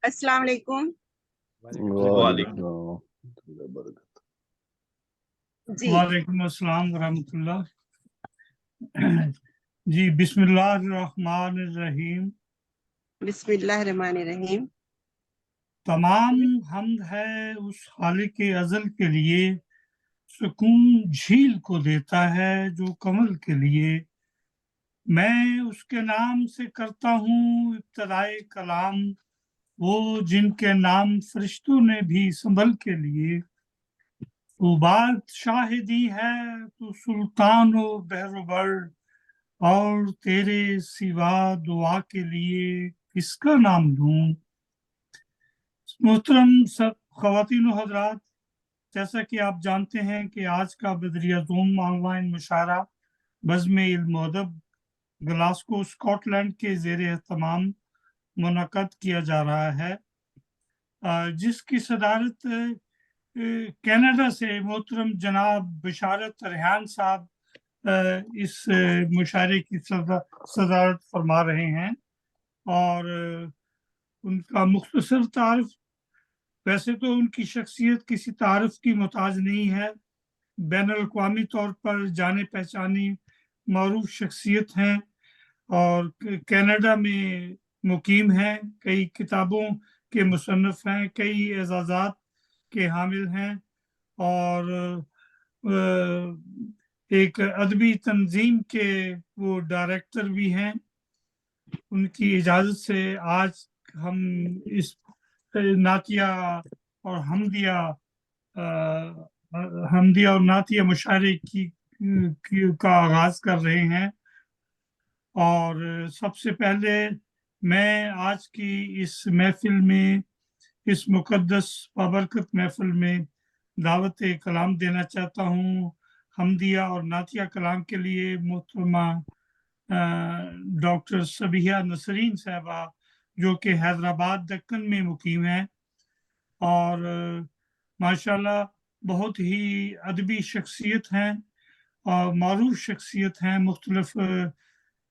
अस्सलाम वालेकुम। वालेकुम जी वालेकुम अस्सलाम वरहमतुल्लाह। जी बिस्मिल्लाहिर्रहमानिर्रहीम। बिस्मिल्लाहिर्रहमानिर्रहीम। तमाम हम्द है उस खालिक अज़ल के लिए, सुकून झील को देता है जो कमल के लिए। मैं उसके नाम से करता हूँ इब्तिदाए कलाम, वो जिनके नाम फरिश्तों ने भी संभल के लिए। तू बादशाह दी है, तू सुल्तान व बहरोबर, और तेरे सिवा दुआ के लिए किसका नाम लूं। मोहतरम सब ख़वातीन व हज़रात, जैसा कि आप जानते हैं कि आज का बदरिया ज़ूम ऑनलाइन मुशायरा बज़्म इल्म व अदब ग्लासगो स्कॉटलैंड के ज़ेर एहतमाम मुनक़्क़द किया जा रहा है, जिसकी सदारत कनाडा से मोहतरम जनाब बशारत रेहान साहब इस मुशायरे की सदारत फरमा रहे हैं। और उनका मुख्तसर तारुफ, वैसे तो उनकी शख्सियत किसी तारुफ की मोहताज नहीं है, बैनुल-अक़वामी तौर पर जाने पहचानी मारूफ शख्सियत हैं और कनाडा में मुकीम हैं, कई किताबों के मुसन्निफ हैं, कई एजाज़ात के हामिल हैं और एक अदबी तंजीम के वो डायरेक्टर भी हैं। उनकी इजाज़त से आज हम इस नातिया और हमदिया और नातिया मुशायरे का आगाज़ कर रहे हैं। और सबसे पहले मैं आज की इस महफिल में, इस मुक़द्दस बाबरकत महफिल में दावत कलाम देना चाहता हूँ हमदिया और नातिया कलाम के लिए मोहतरमा डॉक्टर सबिहा नसरीन साहबा, जो कि हैदराबाद दक्कन में मुकीम हैं और माशाल्लाह बहुत ही अदबी शख्सियत हैं और मारूफ शख्सियत हैं, मुख्तलिफ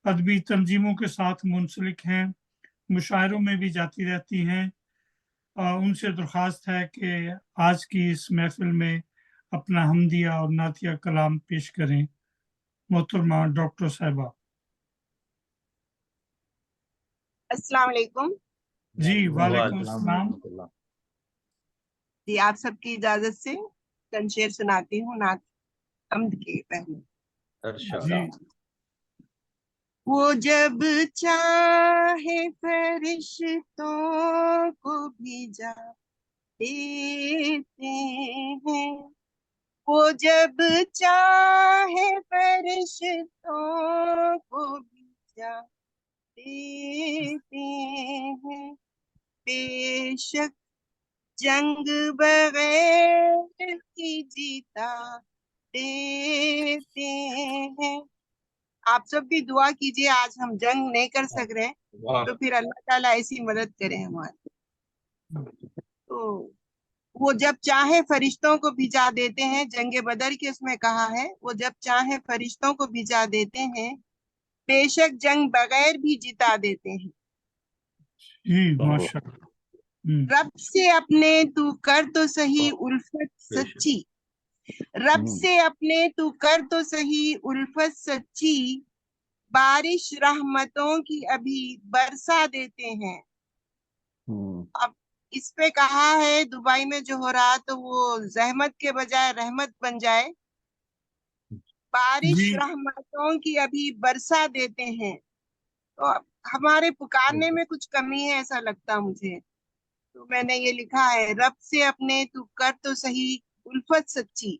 अदबी तंजीमों के साथ मुंसलिक हैं, मुशायरों में भी जाती रहती हैं। उनसे दरख्वास्त है कि आज की इस महफिल में अपना हमदिया और नातिया कलाम पेश करें। मोहतरमा डॉक्टर साहिबा। अस्सलाम वालेकुम। जी वालेकुम अस्सलाम। जी आप सबकी इजाजत से चंद शेर सुनाती हूँ नात हम्द के पहले। जी वो जब चाहे फरिश्तों को भेजा देते हैं, वो जब चाहे फरिश्तों को भेजा देते हैं। बेशक जंग बगैर की जीता देते हैं। आप सब भी दुआ कीजिए, आज हम जंग नहीं कर सक रहे तो फिर अल्लाह ताला ऐसी मदद करे हमारी। तो वो जब चाहे फरिश्तों को भिजा देते हैं, जंग बदर के उसमें कहा है, वो जब चाहे फरिश्तों को भिजा देते हैं, बेशक जंग बगैर भी जिता देते हैं। जी माशाअल्लाह। रब से अपने तू कर तो सही उल्फत सच्ची, रब से अपने तू कर तो सही उल्फत सच्ची, बारिश रहमतों की अभी बरसा देते हैं। अब इस पे कहा है दुबई में जो हो रहा, तो वो जहमत के बजाय रहमत बन जाए। बारिश रहमतों की अभी बरसा देते हैं। तो हमारे पुकारने में कुछ कमी है ऐसा लगता मुझे, तो मैंने ये लिखा है, रब से अपने तू कर तो सही उल्फत सच्ची,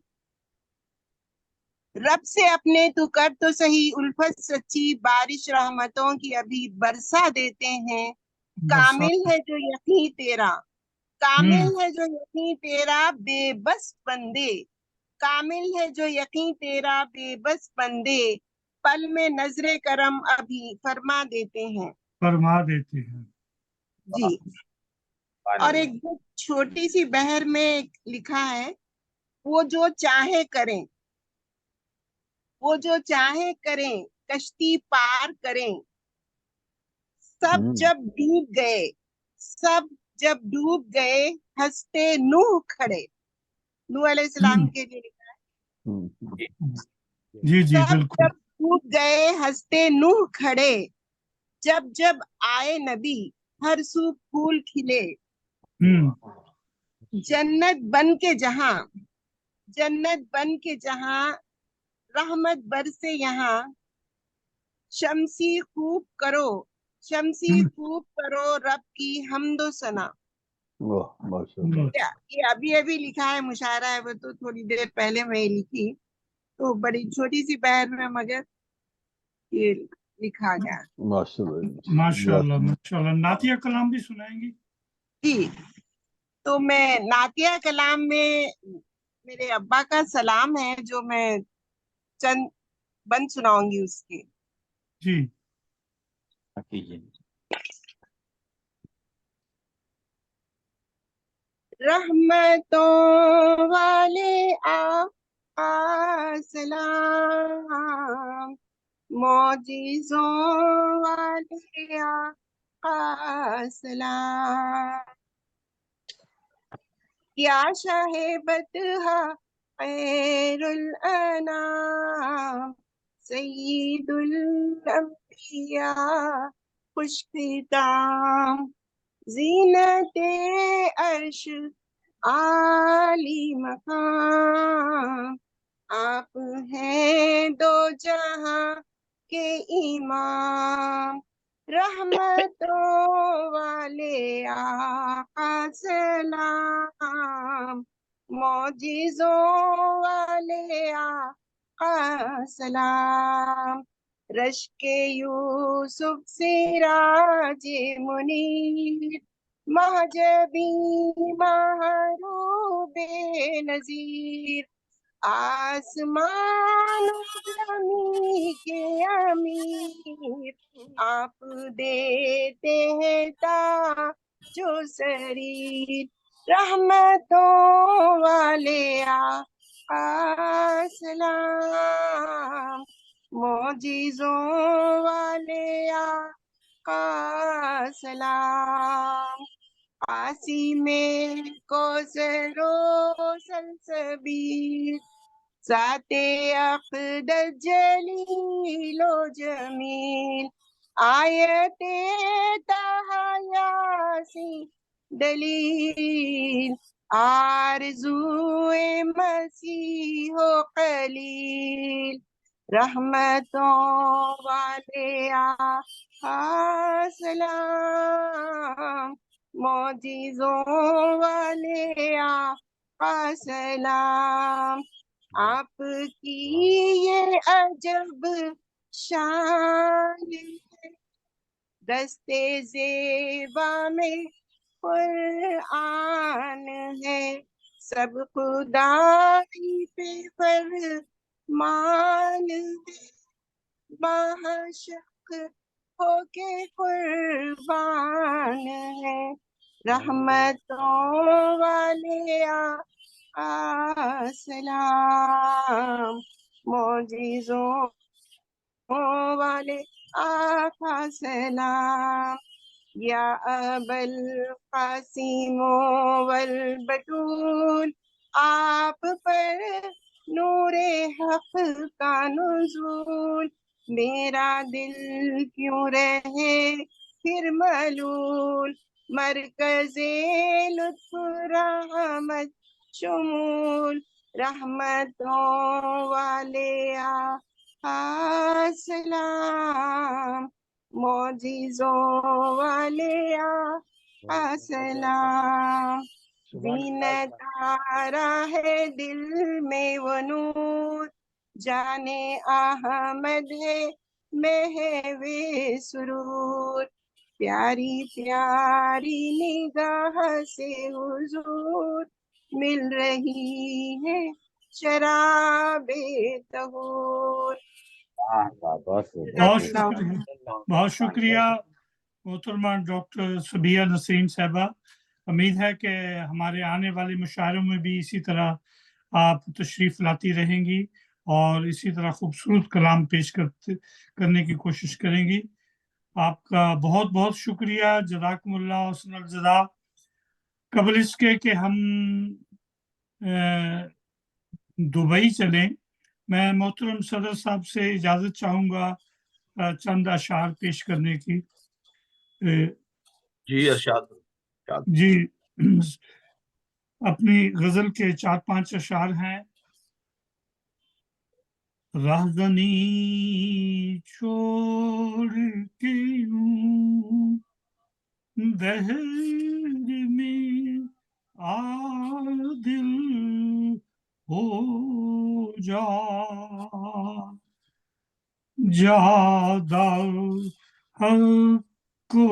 रब से अपने तू कर तो सही उल्फत सच्ची, बारिश रहमतों की अभी बरसा देते हैं। कामिल है जो यकीन तेरा, कामिल है जो यकीन तेरा बेबस बंदे, कामिल है जो यकीन तेरा बेबस बंदे, पल में नजरे करम अभी फरमा देते हैं। जी। और एक छोटी सी बहर में लिखा है, वो जो चाहे करें, वो जो चाहे करें, कश्ती पार करें, सब जब डूब गए, सब जब डूब गए हंसते नूह खड़े, नूह अलैहिस्सलाम के लिए लिखा है। जी जी तब बिल्कुल। जब डूब गए हंसते नूह खड़े, जब जब आए नबी हर सू फूल खिले। जन्नत बन के जहां, जन्नत बन के जहां, रहमत बरसे यहाँ। शमसी खूब करो, शमसी खूब करो रब की हम्दो सना। वाह माशाल्लाह। क्या ये अभी अभी लिखा है, मुशायरा है वो तो थोड़ी देर पहले मैं लिखी, तो बड़ी छोटी सी बहर में मगर ये लिखा गया। माशाल्लाह माशाल्लाह माशाल्लाह। नातिया कलाम भी सुनाएंगी? जी, तो मैं नातिया कलाम में मेरे अब्बा का सलाम है जो मैं चंद बंद सुनाऊंगी उसके। जी रहमतों वाले आ सलाम, मौजिज़ों वाले आ सलाम। या शाहे बतहा खैरुल अनाम, सय्यिदुल अंबिया खुशखिताम। ज़ीनते अर्श आली मकाम, आप हैं दो जहां के इमाम। रहमतों वाले आका सलाम, मौजिज़ों वाले आका सलाम। रश्के यूसुफ सिराजे मुनीर, महजबी महरूबे नजीर। आसमान जमी के अमीर, आप देते हैं ताजो सरीर। रहमतों वाले आका सलाम, मौजिज़ों वाले आका सलाम। आसी में कोसरो सलसबीर, ज़ाते अक़दस जलीलो जमील। आयते तहा यासीन दलील, आरज़ूए मसीहो कलील। रहमतों वाले आका सलाम, मौजिज़ों वाले आका सलाम। आपकी ये अजब शान है, दस्ते ज़ेबा में कुरआन है। सब खुदाई पे फरमान है, महाशक होके कुर्बान है। रहमतों वाले आका सलाम, मौजिज़ों वाले आका सलाम। या अबल कासिम वल बतूल, आप पर नूरे हक का नुज़ूल। मेरा दिल क्यों रहे फिर मलूल, मरकज़े लुत्फ़ रहमत शुमूल। रहमतों वाले आका सलाम, मौजिज़ों वाले आका सलाम। ज़ीनत आरा है दिल में वो नूर, जाने अहमद है महवे सुरूर। प्यारी प्यारी निगाह से हुजूर, मिल रही है शराबे तहूर। बहुत शुक्रिया, बहुत शुक्रिया मोहतरमा डॉक्टर सबिया नसीम साहबा। उम्मीद है कि हमारे आने वाले मुशायरों में भी इसी तरह आप तशरीफ लाती रहेंगी और इसी तरह खूबसूरत कलाम पेश करने की कोशिश करेंगी। आपका बहुत बहुत शुक्रिया। जज़ाकुमुल्लाह हस्नुल जज़ा। قبل اس کے کہ ہم دبئی چلیں، میں محترم صدر صاحب سے اجازت چاہوں گا چند اشعار پیش کرنے کی۔ جی ارشاد۔ جی، اپنی غزل کے 4-5 اشعار ہیں۔ راہزنی چھوڑ کے یوں دہر میں آ دل ہو جا، جادہ حق کو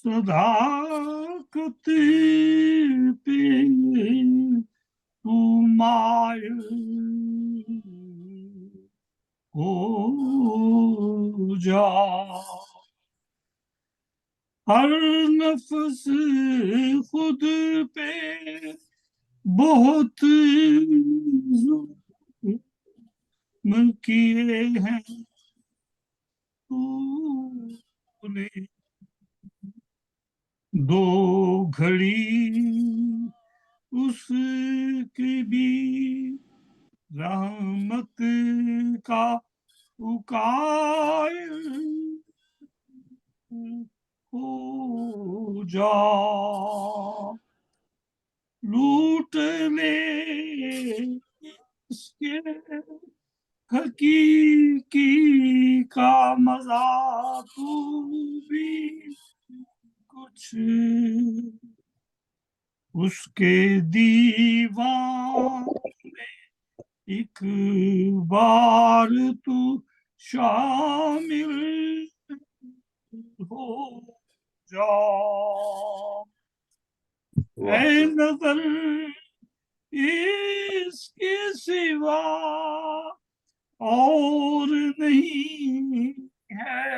صداقت پہ تو مائل ہو جا، ہر نفس خود پہ بہت ظلم کیے ہیں تو نے، دو گھڑی اس کی بھی رحمت کا قائل ہو جا، لوٹ لے اس کے حقیقی کا مزہ تو بھی کچھ، اس کے دیوان میں ایک بار تو شامل ہو جا، اے نظر اس کے سوا اور نہیں ہے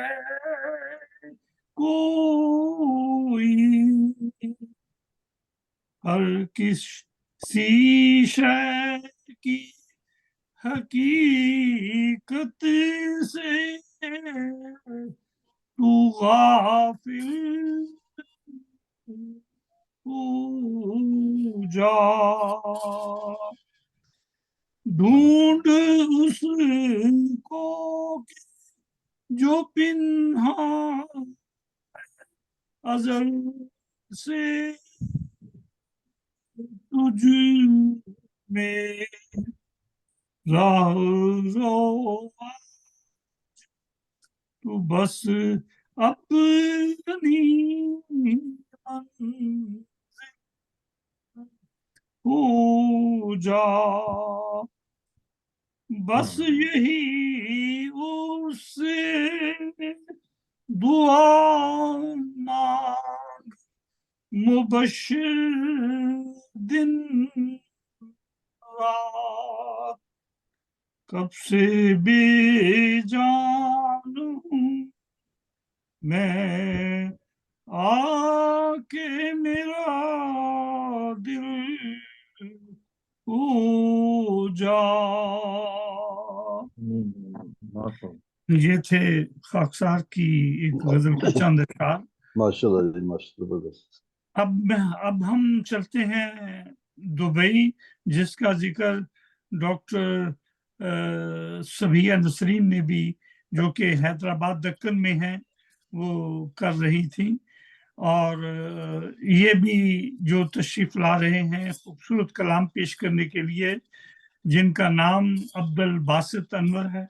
کوئی، ہر کسی شے کی حقیقت سے تو غافل ہو جا، ڈھونڈ اس کو جو پنہاں ازل سے تجھ میں راہ تو بس اپنی منزل ہو جا، بس یہی اس سے دعا مانگ، مبشر دن رات، کب سے بے جان ہوں میں آ کے میرا دل ہو جا۔ یہ تھے خاکسار کی ایک غزل کے چند اشعار۔ ماشاء اللہ جی، ماشاء اللہ، زبردست۔ اب ہم چلتے ہیں دبئی، جس کا ذکر ڈاکٹر سبیہ نسرین نے بھی، جو کہ حیدرآباد دکن میں ہیں، وہ کر رہی تھی، اور یہ بھی جو تشریف لا رہے ہیں خوبصورت کلام پیش کرنے کے لیے، جن کا نام عبدالباسط انور ہے،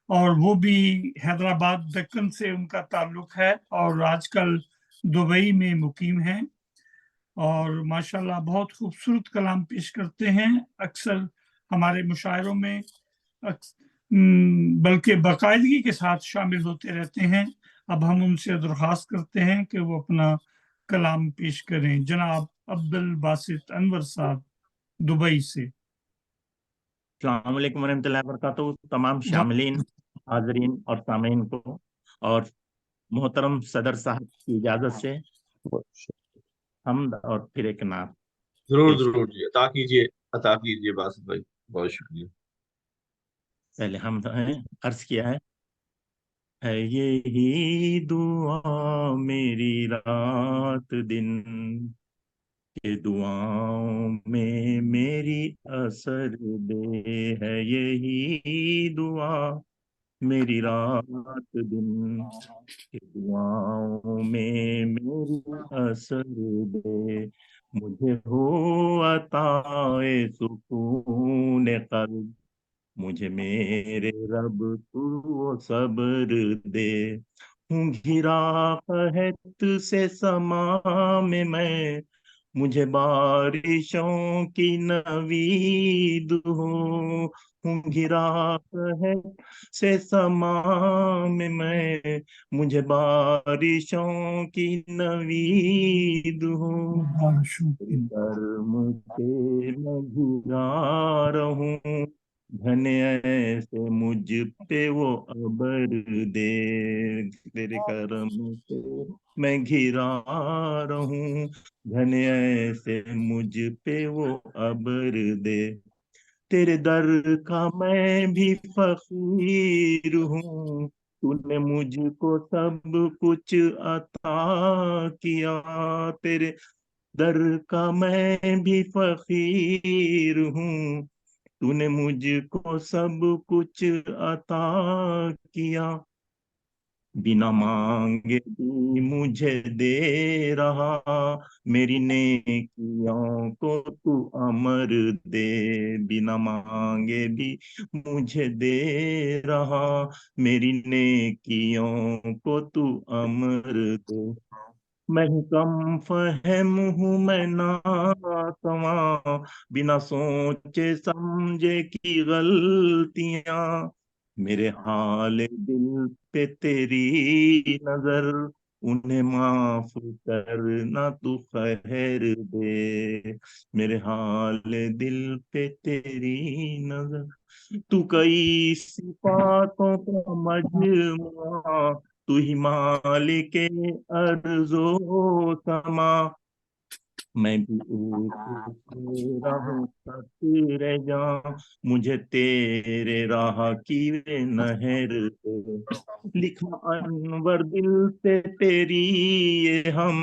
اور وہ بھی حیدرآباد دکن سے ان کا تعلق ہے، اور آج کل دبئی میں مقیم ہیں، اور ماشاءاللہ بہت خوبصورت کلام پیش کرتے ہیں، اکثر ہمارے مشاعروں میں بلکہ باقاعدگی کے ساتھ شامل ہوتے رہتے ہیں۔ اب ہم ان سے درخواست کرتے ہیں کہ وہ اپنا کلام پیش کریں۔ جناب عبدالباسط انور صاحب دبئی سے۔ السلام علیکم ورحمۃ اللہ وبرکاتہ، تمام شاملین، حاضرین اور سامعین کو، اور محترم صدر صاحب کی اجازت سے حمد اور پھر ایک نعت۔ ضرور ضرور جی، عطا کیجیے باسط بھائی، بہت شکریہ۔ پہلے حمد عرض کیا ہے یہی دعا میری رات دن، کہ دعاؤں میں میری اثر دے ہے یہی دعا میری رات دن، کہ دعاؤں میں میری اثر دے، مجھے ہو عطائے سکون قلب، مجھے میرے رب تو صبر دے، ہوں گھرا قحط سے سما میں مجھے بارشوں کی نوید ہوں گھرا قحط سے سما میں مجھے بارشوں کی نوید ہوں، کرم سے میں گھرا رہوں، گھنے ایسے مجھ پہ وہ ابر دے، تیرے کرم سے میں گھرا رہوں، گھنے ایسے مجھ پہ وہ ابر دے، تیرے در کا میں بھی فقیر ہوں، تو نے مجھ کو سب کچھ عطا کیا، تیرے در کا میں بھی فقیر ہوں، تو نے مجھ کو سب کچھ عطا کیا، بنا مانگے بھی مجھے دے رہا، میری نیکیوں کو تو امر دے، بنا مانگے بھی مجھے دے رہا، میری نیکیوں کو تو امر دے، میں کم فہم ہوں میں ناتواں، بنا سوچے سمجھے کی غلطیاں، میرے حال دل پہ تیری نظر، انہیں معاف کرنا تو خیر دے، میرے حال دل پہ تیری نظر، تو کئی صفاتوں کا مجموعہ، تو ہی مالک ارض و سما، میں بھی ایک تیرا ہوں فقیر جاں، مجھے تیرے راہ کی نہر دے، لکھا انور دل سے تیری یہ ہم،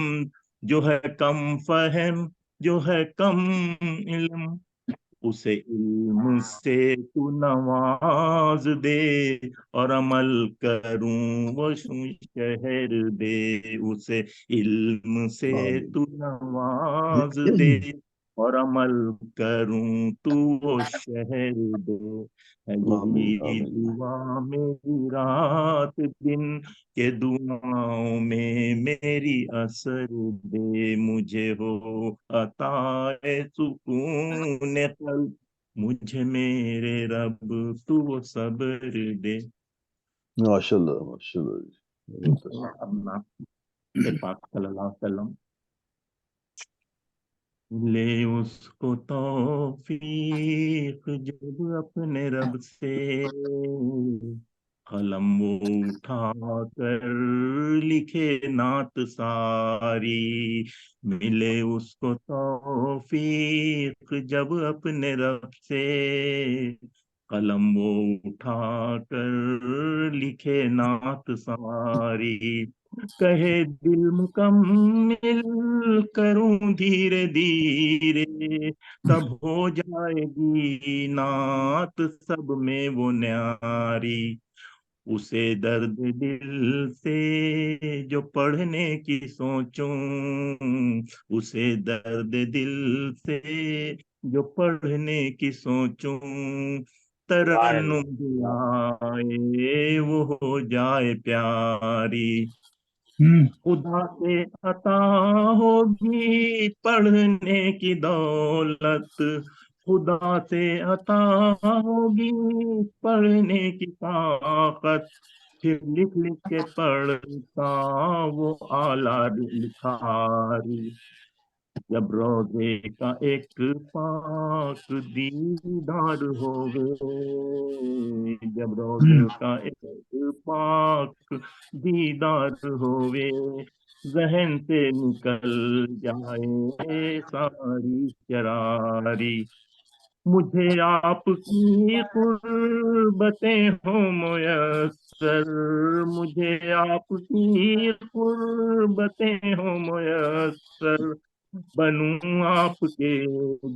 جو ہے کم فہم جو ہے کم علم، اسے علم سے تو نواز دے، اور عمل کروں وہ شہر دے، اسے علم سے آمین تو نواز دے، اور عمل کروں تو وہ شہر دے، ہے آمین یہی آمین دعا میری رات دن، کہ دعاؤں میں میری اثر دے، مجھے ہو عطائے سکون قلب، مجھے میرے رب تو صبر دے۔ ماشاء اللہ جی بہت اچھا۔ اپنا پاک صلی اللہ علیہ وسلم لے اس کو توفیق جب اپنے رب سے، قلم وہ اٹھا کر لکھے نعت ساری، ملے اس کو توفیق جب اپنے رب سے، قلم وہ اٹھا کر لکھے نعت ساری، کہے دل مکمل کروں دھیرے دھیرے، تب ہو جائے گی نعت سب میں وہ نیاری، اسے درد دل سے جو پڑھنے کی سوچوں، اسے درد دل سے جو پڑھنے کی سوچوں، ترنم دلائے وہ ہو جائے پیاری، خدا سے عطا ہوگی پڑھنے کی دولت، خدا سے عطا ہوگی پڑھنے کی طاقت، پھر لکھ لکھ کے پڑھتا وہ اعلیٰ لکھاری، جب روزے کا ایک پاک دیدار ہوئے، جب روزے کا ایک پاک دیدار ہوئے، ذہن سے نکل جائے ساری شراری، مجھے آپ کی قربتیں ہوں میسر، مجھے آپ کی قربتیں ہوں میسر، बनूं आपके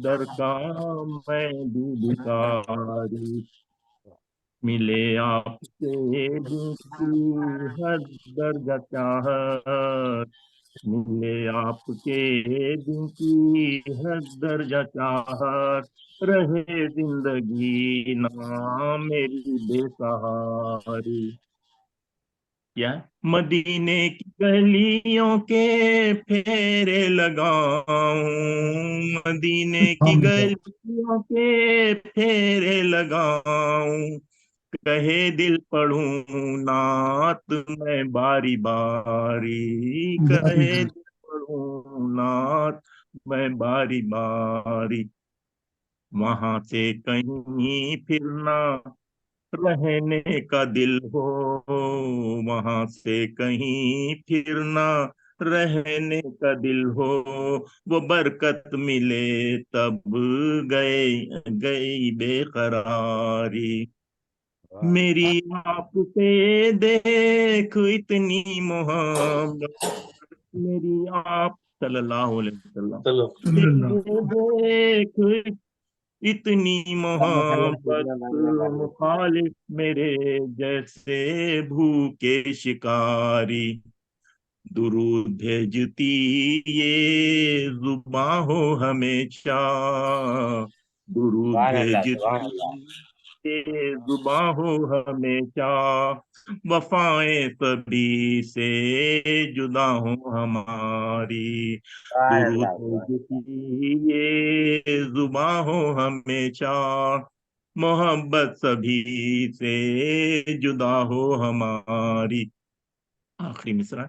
दर का मैं भी भिखारी, मिले आपके दिन की हर दर्जा चाहत, मिले आपके दिन की हर दर्जा चाहत, रहे जिंदगी ना मेरी बेसहारी। क्या है? मदीने की गलियों के फेरे लगाऊं, मदीने की गलियों के फेरे लगाऊं, कहे दिल पढ़ूं नात मैं बारी बारी, कहे दिल पढ़ूं नात मैं बारी बारी, वहां से कहीं फिरना रहने का दिल हो, वहां से कहीं फिरना रहने का दिल हो, वो बरकत मिले तब गए गई बेकरारी, मेरी आपसे देख इतनी मोहब्बत, मेरी आप सल्लल्लाहु अलैहि वसल्लम चलो से देख इतनी मोहब्बत, मुखालिफ मेरे जैसे भूखे शिकारी, दुरूद भेजती ये जुबां हो हमेशा, दुरूद भेजती ये जुबां हो हमेशा, वफाएं सभी से जुदा हो हमारी, दुरूद भेजती ये जुबां हो हमेशा, मोहब्बत सभी से जुदा हो हमारी। आखिरी मिसरा,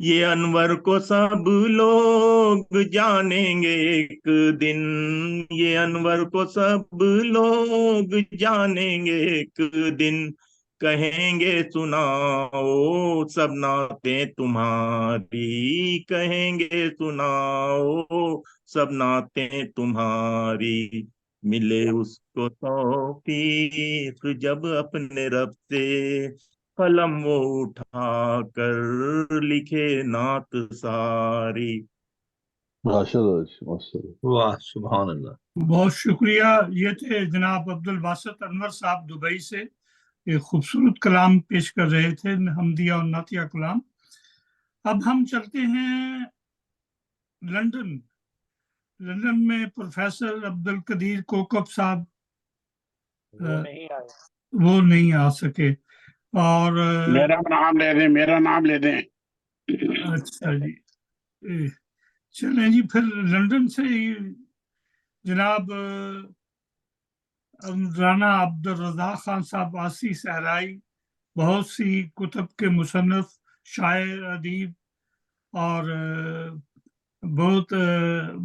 ये अनवर को सब लोग जानेंगे एक दिन, ये अनवर को सब लोग जानेंगे एक दिन, कहेंगे सुनाओ सब नाते तुम्हारी, कहेंगे सुनाओ सब नाते तुम्हारी, मिले उसको तौफीक जब अपने रब से, कलम वो उठा कर लिखे नात सारी। माशाल्लाह जी, माशाल्लाह। वाह सुभान अल्लाह। बहुत शुक्रिया। ये थे जनाब अब्दुल बासित अनवर साहब दुबई से, एक खूबसूरत कलाम पेश कर रहे थे, हमदिया और नातिया कलाम। अब हम चलते हैं लंदन। लंदन में प्रोफेसर अब्दुल कदीर कोकब साहब वो नहीं आ सके, और मेरा नाम ले दें, मेरा नाम ले दें। अच्छा जी, चलें जी, फिर लंदन से जनाब राना अब्दुल रज़ाक खान साहब आसी सहराई, बहुत सी कुतुब के मुसन्निफ, शायर, अदीब और बहुत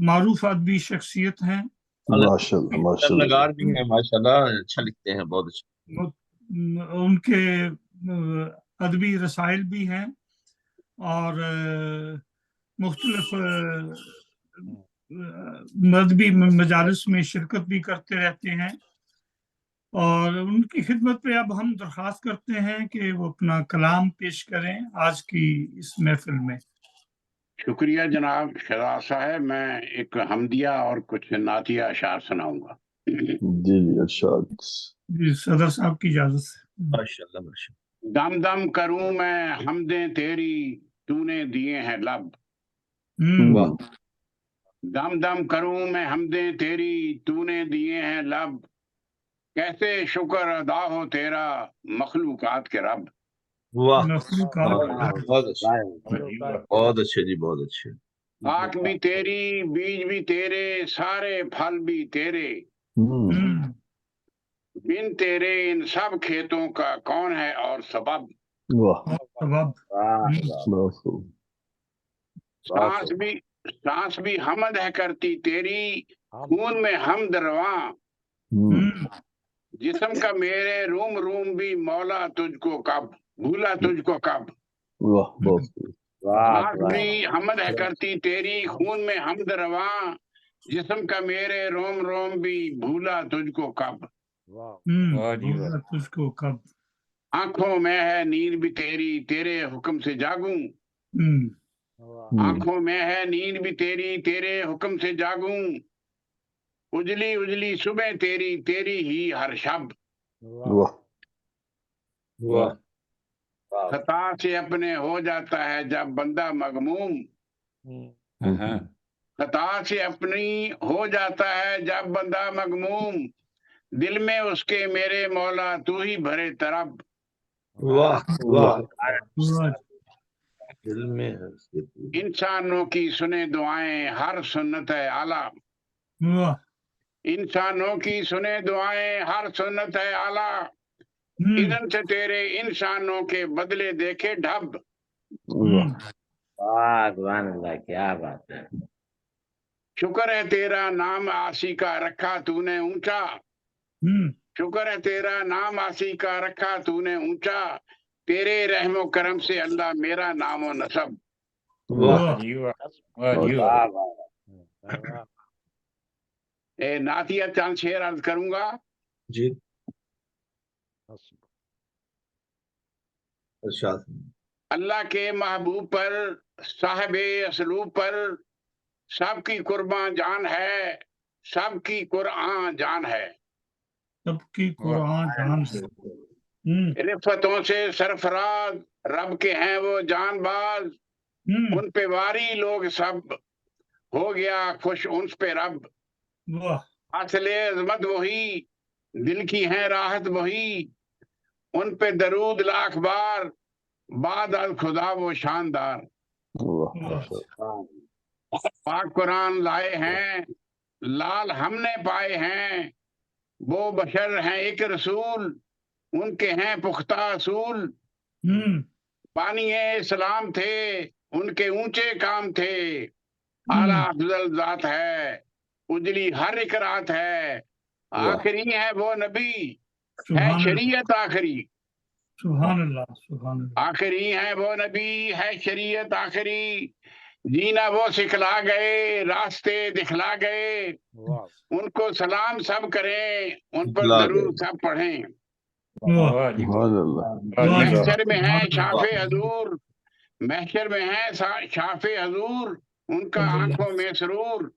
मारूफ अदबी शख्सियत हैं। माशाल्लाह माशाल्लाह। नगार भी हैं माशाल्लाह, अच्छा लिखते हैं, बहुत अच्छा। उनके अदबी रसाइल भी हैं और मुख्तलिफ मजहबी मजालिस में शिरकत भी करते रहते हैं, और उनकी खिदमत पे अब हम दरख्वास्त करते हैं कि वो अपना कलाम पेश करें आज की इस महफिल में। शुक्रिया जनाब शहजाद साहब, मैं एक हमदिया और कुछ नातिया अशार सुनाऊंगा। जी जी, अरशाद। जी, सदर साहब की इजाजत से। माशाल्लाह माशाल्लाह। दम दम करूं मैं हमदें तेरी, तूने दिए हैं लब। वाह। दम दम करूं मैं हमदें तेरी, तूने दिए हैं लब। कैसे शुक्र अदा हो तेरा, मखलूकात के रब। वाह मखलूकात बहुत अच्छे, बहुत अच्छे जी, बहुत अच्छे। आँख भी तेरी, बीज भी तेरे, सारे फल भी तेरे। बिन तेरे इन सब खेतों का कौन है और सबब। वाह, सबब। सांस भी हमद है करती तेरी, खून में हमद रवा। जिस्म का मेरे रूम रूम भी, मौला तुझको कब, भूला तुझको कब। सांस भी हमद है करती तेरी, खून में हमद रवा। जिस्म का मेरे रोम रोम भी, भूला तुझको कब। भूला तुझको कब। आंखों में है नींद भी तेरी, तेरे हुक्म से जागूं। आंखों में है नींद भी तेरी, तेरे हुक्म से जागूं, उजली उजली सुबह तेरी, तेरी ही हर शब। वाह वाह खता से अपने हो जाता है जब बंदा मगमूम, खता से अपनी हो जाता है जब बंदा मगमूम, दिल में उसके मेरे मौला तू ही भरे तरब। वाह वाह वाह, दिल में है उसके तू। इंसानों की सुने दुआएं हर सुन्नत है आला, वाह, इंसानों की सुने दुआएं हर सुन्नत है आला, इधर से तेरे इंसानों के बदले देखे ढब। वाह वाह सुभान अल्लाह, क्या बात है। शुक्र है तेरा नाम आसी का रखा तूने ऊंचा, शुक्र है तेरा नाम आसी का रखा तूने ऊंचा, तेरे रहमो करम से अल्लाह मेरा नामो नसब। वाह वाह, जी वाह, वाह जी वाह। वाह वाह। ए नातिया चांद शेर अर्ज करूंगा। जी इरशाद। अल्लाह के महबूब पर, साहिबे असलूब पर, सबकी कुर्बान जान है, सबकी कुरान जान है। सबकी कुरान जान है। रिफतों से सरफराज रब के हैं वो जानबाज, उन पे वारी लोग सब, हो गया खुश उन पे रब। वाह, असले अजमत वही, दिल की है राहत वही, उन पे दरूद लाख बार, बाद अल खुदा वो शानदार। वाह, पाक कुरान लाए हैं, लाल हमने पाए हैं, वो बशर हैं एक रसूल, उनके हैं पुख्ता असूल। बानिए इस्लाम थे, उनके ऊंचे काम थे, आला अफजल जात है, उजली हर एक रात है। आखिरी है वो नबी, है सुभान अल्लाह, शरीयत आखिरी। सुभान अल्लाह, सुभान अल्लाह। आखिरी है वो नबी, है शरीयत आखिरी, जीना वो सिखला गए, रास्ते दिखला गए। उनको सलाम सब करें, उन पर दिखला दरूद गए। सब पढ़ें। वाह, वाह जी वाह, सुभान अल्लाह वाह जी, महशर में है सुभान शाफे हजूर, महशर में है शाफे हजूर, उनका आंखों में सरूर।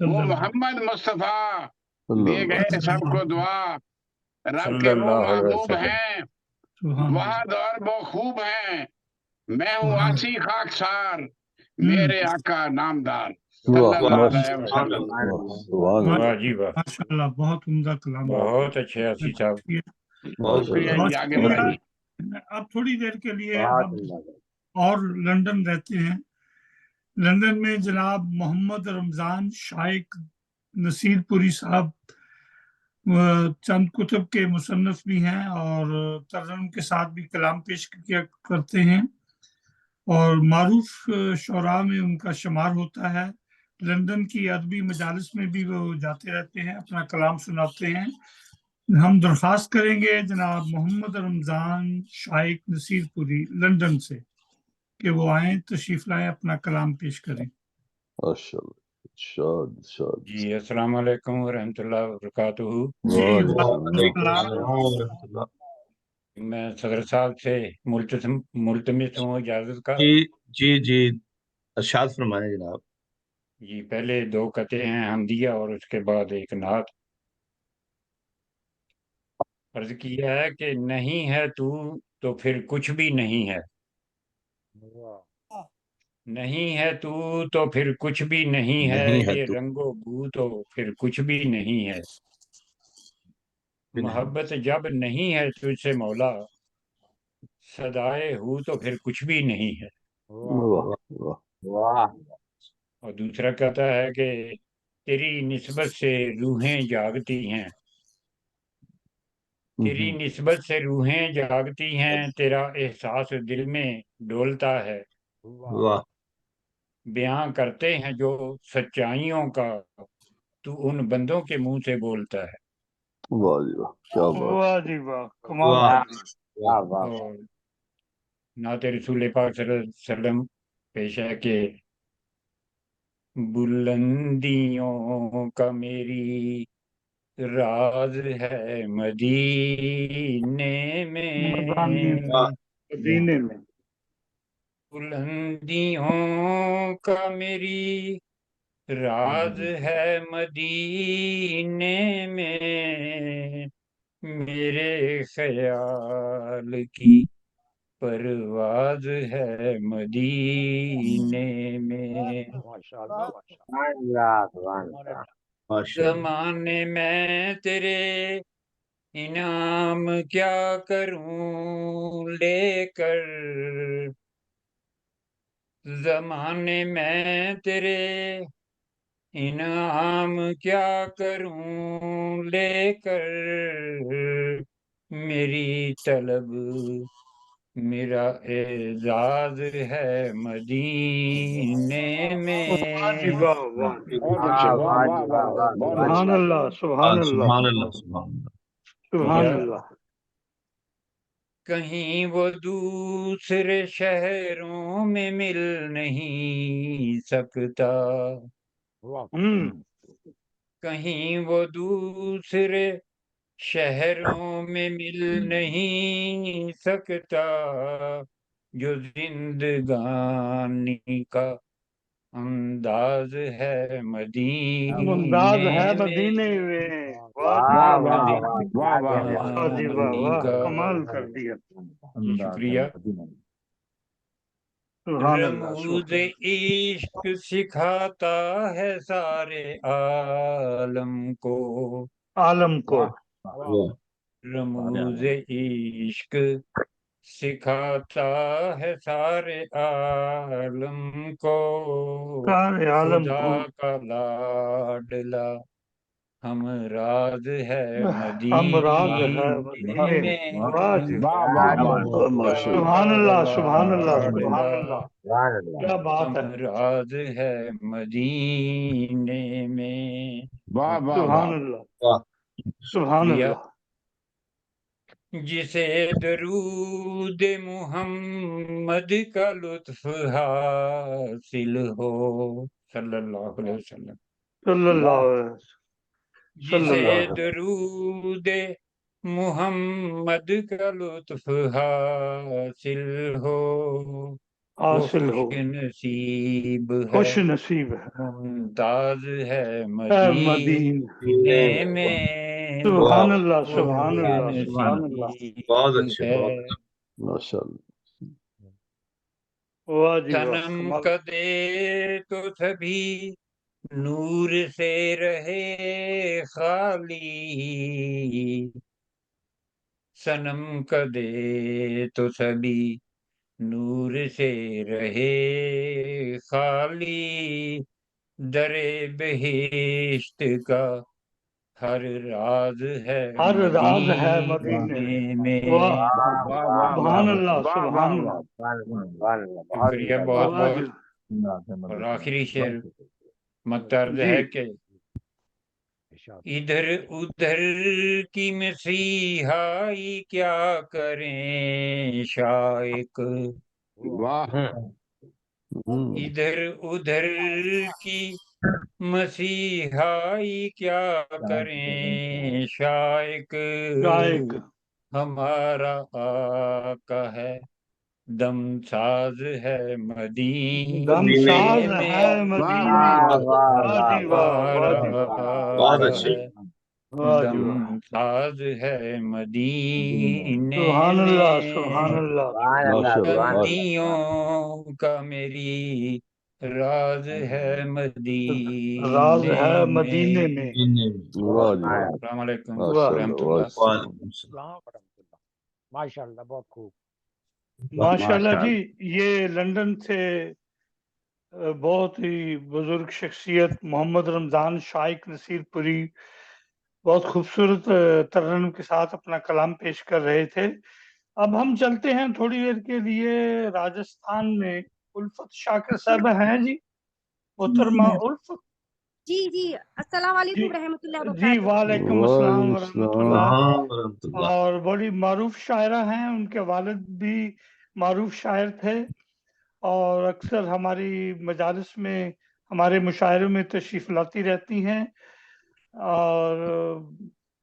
वो मोहम्मद मुस्तफा दे गए सबको दुआ, रब के वो सल्लल्लाहु अलैहि महबूब वसल्लम। हैं, सुभान अल्लाह। वाद और वो खूब हैं। मैं हूँ सुभान आसी खाकसार, हम्म, मेरे आका नामदार। वाह सल्लल्लाहु माश- अलैहि वसल्लम। सुभान मा- अल्लाह वाह जी वाह, माशाअल्लाह, बहुत उम्दा कलाम। बहुत अच्छे आसी साहब। बहुत शुक्रिया शुक्रिया। जी, आगे बढ़ाइए। अब थोड़ी देर के लिए हम और लंदन रहते हैं। लंदन में जनाब मोहम्मद रमजान शाइक नसीरपुरी साहब चंद कुतुब के मुसन्नफ भी हैं और तर्जुम के साथ भी कलाम पेश किया करते हैं और मारूफ शोरा में उनका शुमार होता है। लंदन की अदबी मजालिस में भी वो जाते रहते हैं, अपना कलाम सुनाते हैं। हम दरख्वास्त करेंगे जनाब मोहम्मद रमजान शाइक नसीरपुरी लंदन से कि वो आए, तशरीफ लाएं, अपना कलाम पेश करें। माशाअल्लाह शाद शाद जी अस्सलाम वालेकुम व रहमतुल्लाहि व बरकातुहू। जी, वालेकुम वालेकुम अस्सलाम व रहमतुल्लाह। मैं सदर साहब से मुल्तमिस हूँ इजाजत का। जी जी जी इरशाद फरमाएं जनाब। जी पहले दो कते हैं हमदिया और उसके बाद एक नात। अर्ज किया है कि नहीं है तू तो फिर कुछ भी नहीं है, नहीं है तू तो फिर कुछ भी नहीं है, नहीं है ये तू रंगो बू तो फिर कुछ भी नहीं है। भी नहीं। मोहब्बत जब नहीं है तुझसे मौला, सदाए हूँ तो फिर कुछ भी नहीं है। वाह वाह वाह। और दूसरा कहता है कि तेरी निस्बत से रूहें जागती हैं, तेरी निस्बत से रूहें जागती हैं, तेरा एहसास दिल में डोलता है। वाह बयां करते हैं जो सच्चाइयों का, तू उन बंदों के मुंह से बोलता है। वाह जी वाह क्या बात वाह जी वाह, कमाल। वाह और नाते रसूल पाक सल्लल्लाहु अलैहि वसल्लम पेश है कि बुलंदियों का मेरी राज है मदीने मदानी में, वाह मदीने में। بلندیوں کا میری راز ہے مدینے میں، میرے خیال کی پرواز ہے مدینے میں، زمانے میں تیرے انعام کیا کروں لے کر، زمانے میں تیرے انعام کیا کروں لے کر، میری طلب میرا اعزاز ہے مدینے میں، جی واہ واہ بہت اچھے، واہ واہ واہ واہ، بہت اچھے، سبحان اللہ سبحان اللہ سبحان اللہ سبحان اللہ سبحان یا اللہ۔ کہیں وہ دوسرے شہروں میں مل نہیں سکتا، کہیں وہ دوسرے شہروں میں مل نہیں سکتا، جو زندگانی کا انداز ہے انداز ہے مدینے میں، مدینے میں، واہ جی واہ واہ واہ واہ واہ واہ واہ، واہ جی واہ زندگانی واہ، کا کمال کر دیا، شکریہ۔ سبحان اللہ رموز سبحان عشق سکھاتا ہے سارے عالم کو، عالم کو، واہ رموز عشق سکھاتا ہے سارے عالم کو، سارے عالم خدا کو کا لاڈلا ہم راز ہے ہم راز ہے مدینے مدینے میں، میں، واہ جی واہ واہ واہ، ماشاء اللہ سبحان خدا اللہ کا سبحان اللہ لاڈلا سبحان اللہ، کیا بات ہم ہے، راز ہے مدینے میں، واہ واہ سبحان واہ، اللہ واہ سبحان شکریہ۔ اللہ۔ جسے درود محمد کا لطف حاصل ہو، صلی اللہ علیہ وسلم، صلی اللہ علیہ وسلم، صلی جسے اللہ علیہ درود محمد کا لطف حاصل ہو، وہ حاصل خوش ہو، نصیب ہے، خوش نصیب ہے ممتاز ہے اے مدینے مدینہ، میں، سبحان واہ اللہ وہ سبحان خوش اللہ سبحان اللہ، بہت نصیب اچھے ہے، بہت اچھے ماشاء اللہ واہ جی واہ، صنم کمال، کا دے تو سبھی نور سے رہے خالی، صنم کا دے تو سبھی نور سے رہے خالی، در بہشت کا ہر راز ہے ہر راز ہے مدینے مدینے میں، میں، واہ واہ واہ واہ سبحان واہ، اللہ واہ سبحان واہ اللہ، واہ، شکریہ بہت واہ جی، بہت۔ اور آخری شعر مقترد جی ہے کہ ادھر ادھر کی مسیحائی کیا کریں شائق، واہ، ادھر ادھر کی مسیحائی کیا کریں شائق، شائق، ہمارا آقا ہے دم ساز ہے دم مدینے ساز میں، ہے واہ مدینے واہ میں، واہ، واہ جی واہ واہ ہمارا جی واہ، بہت آقا اچھے ہے واہ جی دم واہ، ساز ہے مدینے سبحان اللہ سبحان میں، اللہ، ماشاء اللہ ماشاء صدیوں کا میری راز ہے راز مدینے ہے میں۔ مدینے میں، اللہ، واہ جی واہ، السلام علیکم ماشاء اللہ ورحمۃ واہ اللہ۔ وعلیکم السلام ماشاء اللہ ماشاء جی۔ اللہ، یہ لندن سے بہت ہی بزرگ شخصیت محمد رمضان شائق نصیر پوری بہت خوبصورت ترنم کے ساتھ اپنا کلام پیش کر رہے تھے۔ اب ہم چلتے ہیں تھوڑی دیر کے لیے راجستھان میں۔ الفت شاکر صاحب ہیں جی، محترمہ الفت جی جی، السلام جی علیکم رحمۃ اللہ جی، وبرکاتہ۔ وعلیکم السلام وعلیکم ورحمۃ السلام، اللہ۔ ورحمۃ اللہ۔ اور بڑی معروف شاعرہ ہیں، ان کے والد بھی معروف شاعر تھے اور اکثر ہماری مجالس میں ہمارے مشاعروں میں تشریف لاتی رہتی ہیں، اور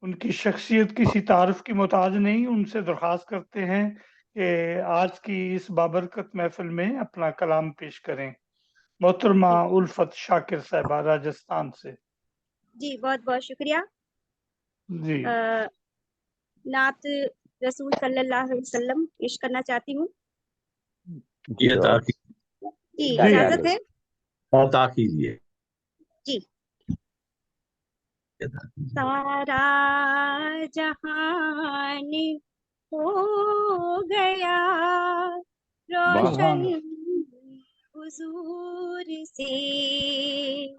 ان کی شخصیت کسی تعارف کی محتاج نہیں۔ ان سے درخواست کرتے ہیں کہ آج کی اس بابرکت محفل میں اپنا کلام پیش کریں. محترمہ الفت شاکر صاحبہ راجستھان سے. جی بہت بہت شکریہ. جی نعت رسول صلی اللہ علیہ وسلم پیش کرنا چاہتی ہوں. یہ عطا جی اجازت ہے؟ عطا کیجیے. جی. سارا جہان ہو گیا روشن حضور سے.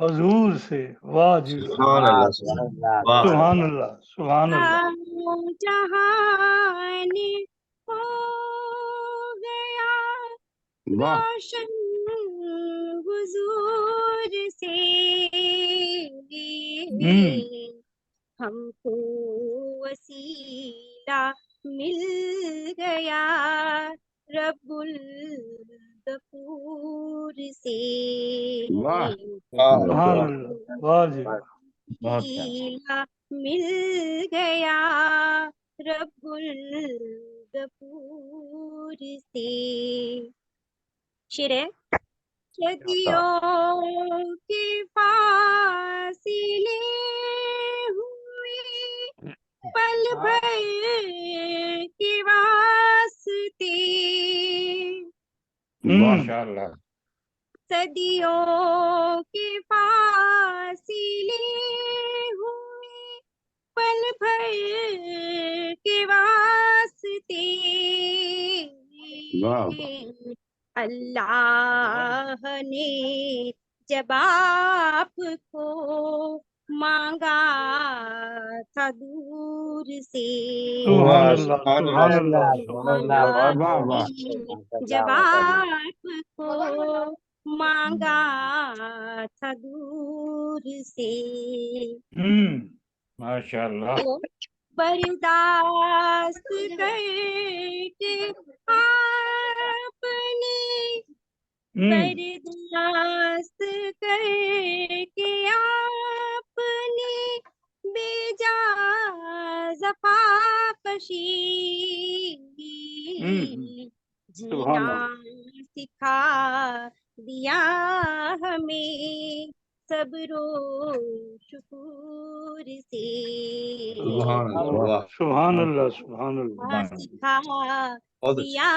حضور سے. واہ جی سبحان اللہ سبحان اللہ سبحان اللہ. جہان ہو گیا روشن حضور سے. ہم کو وسیلہ مل گیا رب الغفور سے. سبحان اللہ. واہ جی وسیلہ مل گیا رب الغفور سے. شعر ہے. صدیوں کے فاصلے ہوئے پل بھر کے واسطے. ماشاءاللہ. صدیوں کے فاصلے ہوئے پل بھر کے واسطے. اللہ نے جب آپ کو مانگا تھا دور سے. سبحان اللہ سبحان اللہ. جب آپ کو مانگا تھا دور سے. ماشاءاللہ. برداشت کر کے آپ نے برداشت کر کے آپ نے بیجا زفا کشی جینا سکھا دیا ہمیں صبر و شکور سے. سبحان اللہ سبحان اللہ. سکھا دیا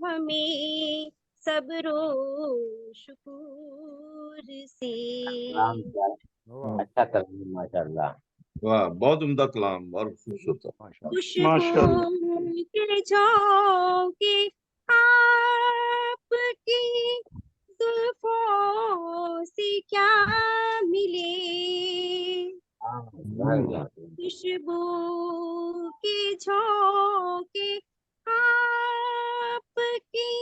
ہمیں صبر و شکور سے. اچھا کلام ماشاء اللہ. واہ بہت عمدہ کلام اور خوبصورت. خوشبو کے جھونکے آپ کی زلفوں سے کیا ملے. خوشبو کے جھونکے آپ کی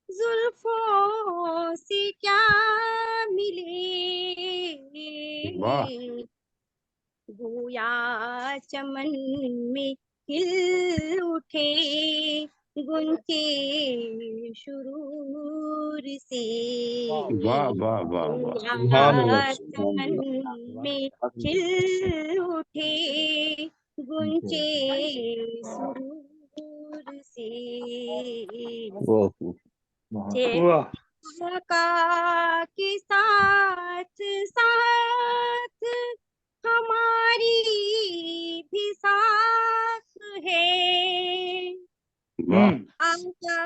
زلفوں سے کیا ملے. گویا چمن میں کھل اٹھے گنتے شرور سے. گویا چمن میں کھل اٹھے گنتے سرور سے. کا کے ساتھ ساتھ ہماری بھی ساتھ ہے. آقا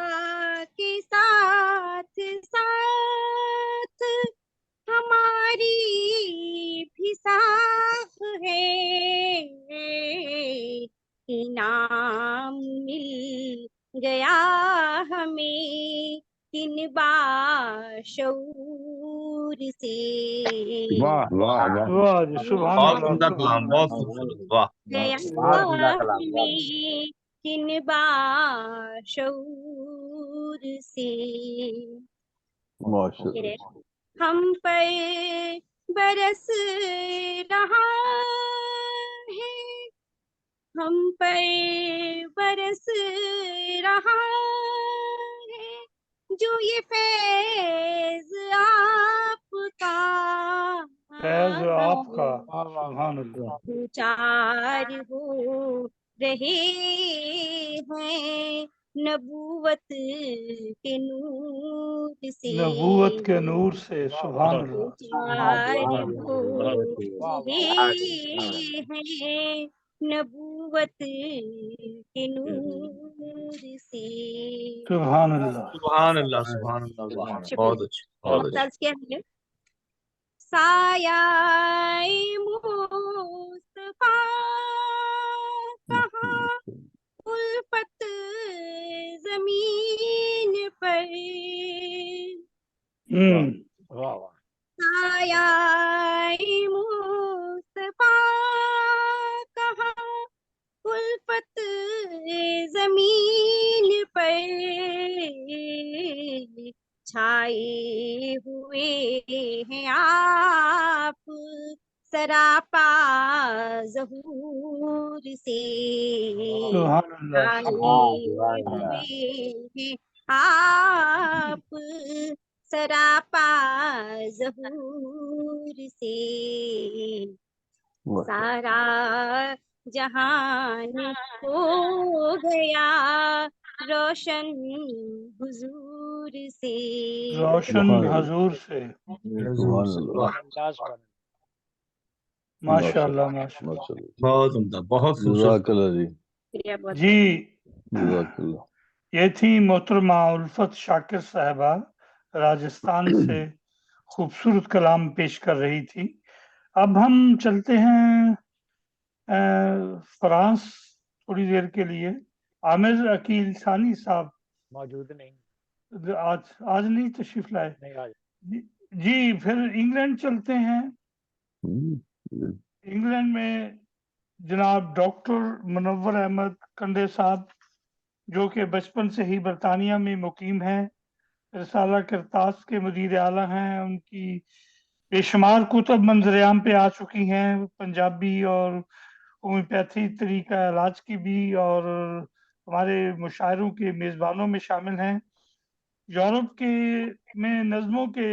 کے ساتھ ساتھ ہماری بھی ساتھ ہے. انعام مل گیا ہمیں کن باشعور سے. سبحان اللہ. کلام بہت خوبصورت. واہ ہمیں کن باشعور سے. ہم پر برس رہا ہے ہم پر برس رہا ہے جو یہ فیض آپ کا. فیض آپ کا. سبحان اللہ. چار ہو رہے ہیں नबूवत के नूर से नबूवत के नूर से सुभान अल्लाह चार बहुत हो रहे हैं नबूवत के नूर से। सुभान अल्लाह सुभान अल्लाह, वाह, बहुत शुक्रिया। अच्छे, बहुत अच्छे। तर्ज क्या है? सायाए मुस्तफा कहाँ उल्फत जमीन पर, वाह वाह सायाए मुस्तफा कहाँ उल्फत जमीन पर, छाए हुए हैं आप सरापा ज़हूर से, सुभान अल्लाह छाए सुभान अल्लाह। हुए हैं आप सरापा ज़हूर से, सारा जहान हो गया रोशन हुजूर से। रोशन हजूर से सुभान अल्लाह अंदाज पर माशाल्लाह माशाल्लाह माशाल्लाह बहुत उम्दा, बहुत खूबसूरत। जज़ाकल्लाह जी शुक्रिया बहुत। जी। जज़ाकल्लाह। ये थी मोहतरमा उल्फत शाकिर साहिबा, राजस्थान से खूबसूरत कलाम पेश कर रही थी। अब हम चलते हैं फ्रांस थोड़ी देर के लिए। आमिर अकील सानी साहब मौजूद नहीं आज नहीं तशरीफ लाए। नहीं आज जी फिर इंग्लैंड चलते हैं। हम्म, इंग्लैंड में जनाब डॉक्टर मुनव्वर अहमद कंडे साहब, जो कि बचपन से ही बरतानिया में मुकीम हैं, रिसाला किरतास के मुदीर आला हैं। उनकी बेशुमार कुतब मंजरेआम पे आ चुकी हैं, पंजाबी और होम्योपैथी तरीका इलाज की भी, और हमारे मुशायरों के मेज़बानों में शामिल हैं। यूरोप के में नज़मों के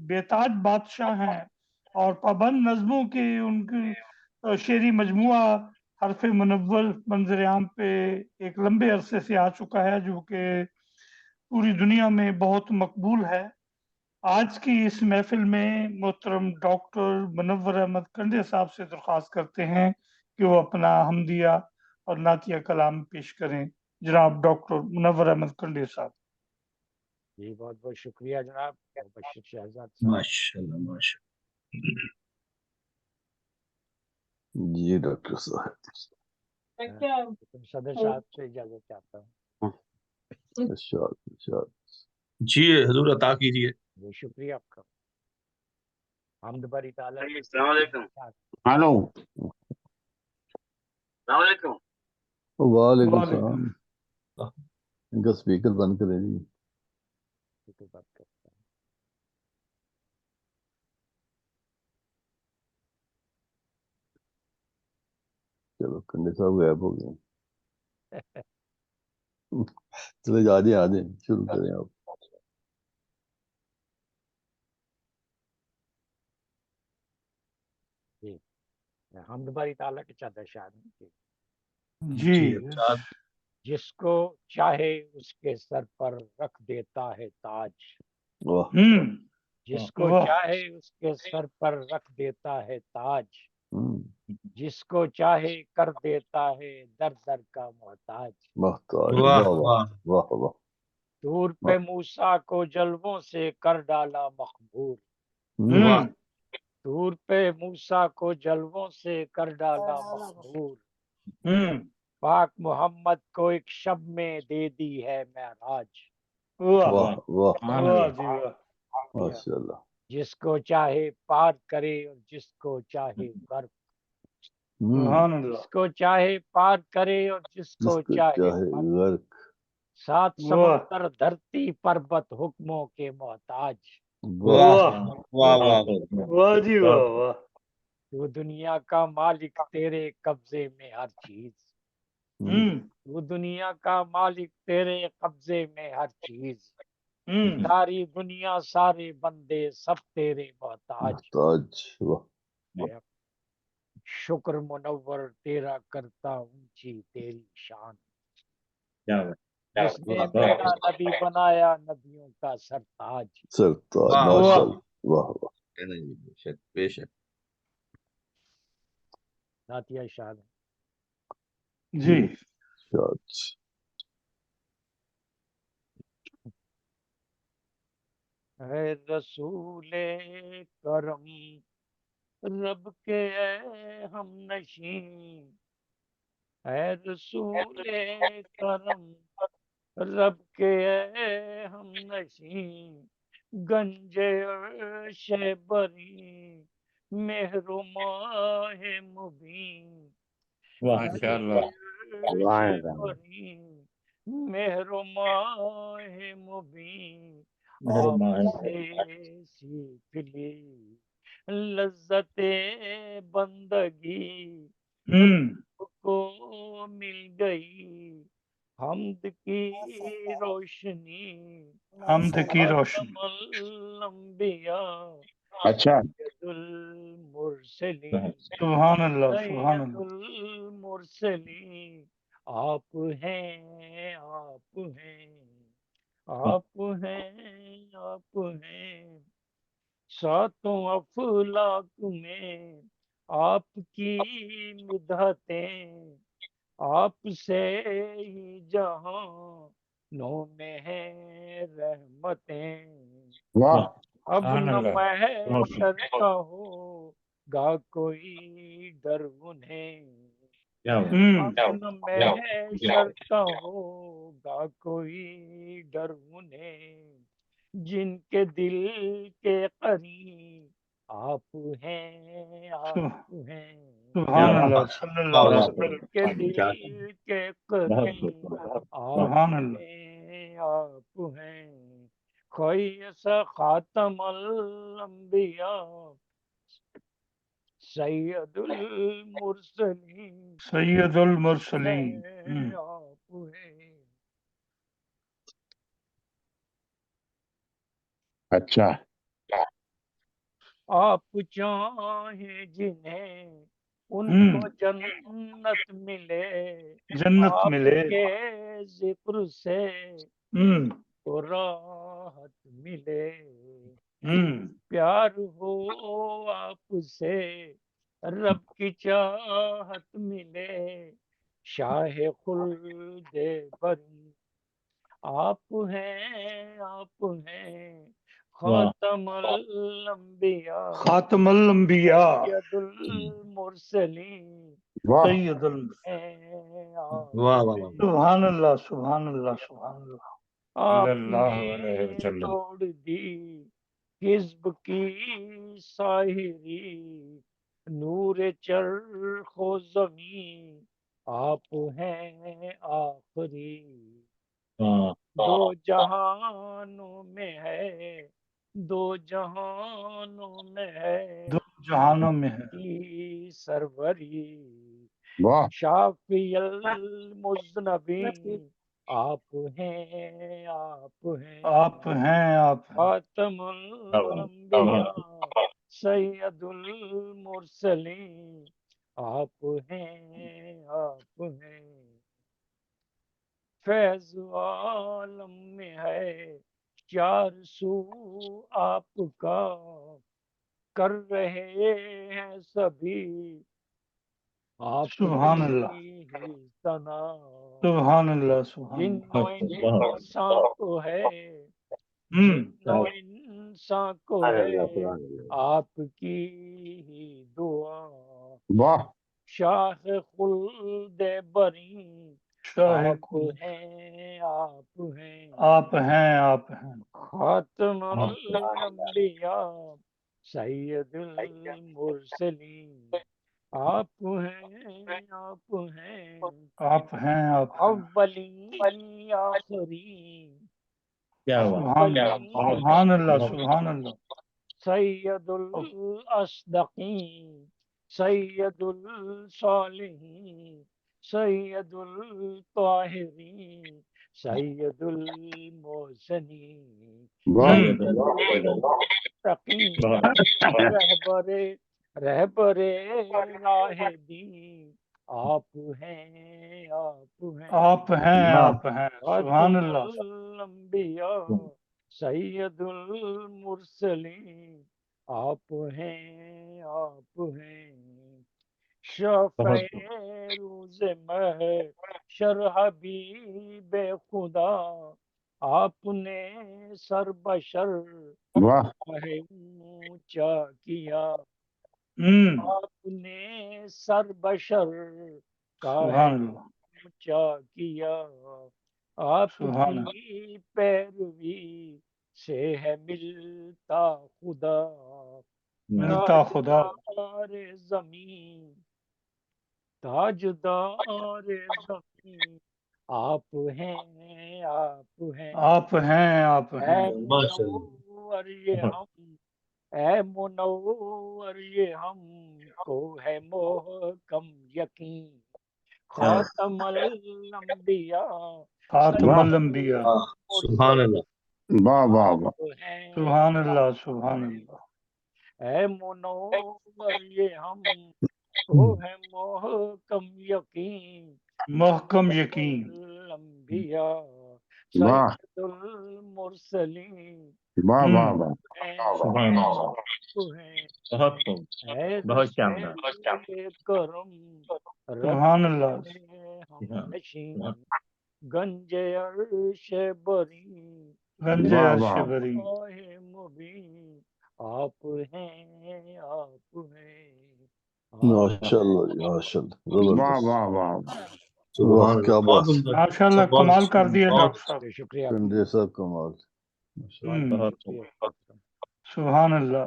बेताज बादशाह हैं और पाबंद नज़मों के उनके शेरी मजमुआ हरफ मुनव्वर मंजरेआम पे एक लंबे अरसे से आ चुका है, जो कि पूरी दुनिया में बहुत मकबूल है। आज की इस महफिल में मोहतरम डॉक्टर मुनव्वर अहमद कंडे साहब से दरख्वास्त करते हैं कि वो अपना हमदिया और नातिया कलाम पेश करें। जनाब डॉक्टर मुनव्वर अहमद कंडे साहब। जी बहुत बहुत शुक्रिया जनाब बशीर शहजाद साहब। माशाल्लाह, माशाल्लाह। जी डॉक्टर साहब तुम सदर साहब से इजाजत चाहता हूँ। इरशाद इरशाद। जी हुजूर अता कीजिए। बहुत शुक्रिया आपका। हमद बरी ताला अस्सलाम वालेकुम। हेलो अस्सलाम वालेकुम। वालेकुम वालेकुम। सलाम। इनका स्पीकर बंद करें जी। की बात करता हूँ। चलो कंडे साहब गायब हो गए। चले आ जाए शुरू करें आप। जी हमद बरी ताला के चादर शाह जी जी इरशाद। जिसको चाहे उसके सर पर रख देता है ताज, वाह जिसको वाह चाहे उसके सर पर रख देता है ताज, हम्म, जिसको चाहे कर देता है दर दर का मोहताज। मोहताज वाह वाह वाह वाह। वाह वाह दूर पे मूसा को जलवों से कर डाला मखबूर, वाह दूर पे मूसा को जलवों से कर डाला मखबूर, पाक मोहम्मद को एक शब में दे दी है महराज। वाह वाह वाह वाह जी वाह। माशाल्लाह। जिसको चाहे पार करे और जिसको चाहे गर्क, सुभान अल्लाह। जिसको चाहे पार करे और जिसको जिसको चाहे चाहे गर्क। गर्क। सात वाह समुंदर धरती पर्वत हुक्मों के मोहताज। वाह वाह वाह वाह। वाह जी वाह वाह। तू दुनिया का मालिक तेरे कब्जे में हर चीज, तू दुनिया का मालिक तेरे कब्जे में हर चीज, सारी दुनिया सारे बंदे सब तेरे मोहताज। मोहताज वाह शुक्र मुनव्वर तेरा करता ऊंची तेरी शान, क्या बात। جس نے میرا نبی بنایا نبیوں کا سرتاج. سرتاج واہ ماشاء واہ اللہ واہ واہ نہیں بے شک بے شک نعتیہ ارشاد ہے. جی شاد اے رسول کرم رب کے اے ہم نشین، اے رسول کرم رب کے اے ہم نشین، گنج عرش بری مہر و ماہ مبین، ماشاء اللہ عرش بری مہر و ماہ مبین، آپ سے سیکھ لی لذت بندگی کو مل گئی حمد کی روشنی، حمد کی روشنی. خاتم الانبیاء اچھا سید المرسلین، سبحان اللہ سبحان سید اللہ. المرسلین، آپ ہیں آپ ہیں آپ ہیں آپ ہیں، ساتوں افلاک میں آپ کی مدحتیں، آپ سے ہی جہاں نو میں ہے رحمتیں، واہ اب نہ محشر کا ہو گا کوئی ڈر انہیں، اب نہ محشر کا ہوگا کوئی ڈر انہیں، جن کے دل کے قریب آپ ہیں آپ ہیں، سبحان اللہ صلی اللہ علیہ وسلم. جن کے دل کے قریب آپ سبحان اللہ. ہیں آپ ہیں، کوئی ایسا خاتم الانبیاء سید المرسلین سید المرسلین. ہیں آپ ہیں. اچھا آپ چاہیں جنہیں ان کو جنت ملے، جنت آپ ملے. کے ذکر سے تو راحت ملے، پیار ہو آپ سے رب کی چاہت ملے، شاہ خلد بری آپ ہیں خاتم الانبیاء خاتم الانبیاء سید المرسلین، واہ سید ہیں آپ واہ واہ ہیں. سبحان اللہ سبحان اللہ سبحان اللہ. آپ اللہ علیہ نے وسلم. توڑ دی حزب کی ساحری، نور چرخ و زمین آپ ہیں آخری، دو جہانوں میں ہے دو جہانوں میں ہے دو جہانوں میں ہے. کی سروری، واہ شافی المذنبین آپ ہیں آپ ہیں، آپ ہیں آپ ہیں. خاتم الانبیاء سید المرسلین آپ ہیں آپ ہیں، فیض عالم میں ہے چار سو آپ کا، کر رہے ہیں سبھی آپ سبحان اللہ کی ہی ثنا، سبحان اللہ سبحان جن و انسان کو ہے جن و انسان کو ہے آپ کی ہی دعا، واہ شاہ خلد بری شاہ آپ ہیں آپ ہیں، آپ ہیں آپ ہیں. خاتم الانبیاء سید المرسلین آپ ہیں آپ ہیں، آپ ہیں آپ ہیں. اولین آخرین سبحان اللہ سبحان اللہ سبحان اللہ. سید الاصدقین سید الصالحین سید الطاہرین سید المحسنین واہ سید المتقین رہبر راہ دین آپ ہیں آپ ہیں آپ ہیں واہ آپ ہیں سبحان خاتم اللہ الانبیاء سید المرسلین آپ ہیں آپ ہیں شفع بہت روز محشر حبیب خدا آپ نے سر بشر واہ ہے اونچا کیا آپ نے سر بشر کا ہے سبحان اللہ اونچا کیا آپ سبحان اللہ کی پیروی سے ہے ملتا خدا ملتا خدا تاجدار زمین تاجدار زمین آپ ہیں آپ ہیں آپ ہیں آپ اے ہیں ماشاء اللہ منور یہ ہم اے منور یہ ہم کو ہے محکم یقین خاتم الانبیاء خاتم واہ الانبیاء سبحان اللہ واہ واہ واہ آپ ہیں سبحان اللہ سبحان اللہ اے منور یہ ہم کو ہے محکم یقین محکم یقین الانبیاء واہ سید المرسلین واہ واہ واہ سبحان اللہ تو ہیں بہت خوب اے بہت شاندار رسول کرم سبحان اللہ ہم نشین گنج عرش بری گنج واہ عرش واہ بری مبین آپ ہیں آپ ہیں ماشاء اللہ جی ماشاء اللہ واہ زبردست واہ واہ واہ سبحان کیا اللہ بات بہت عمدہ ماشاء اللہ بہت کمال کر دیا بہت ڈاکٹر صاحب شکریہ کنڈے صاحب کمال ماشاء اللہ ہم، بہت خوب شکریہ سبحان اللہ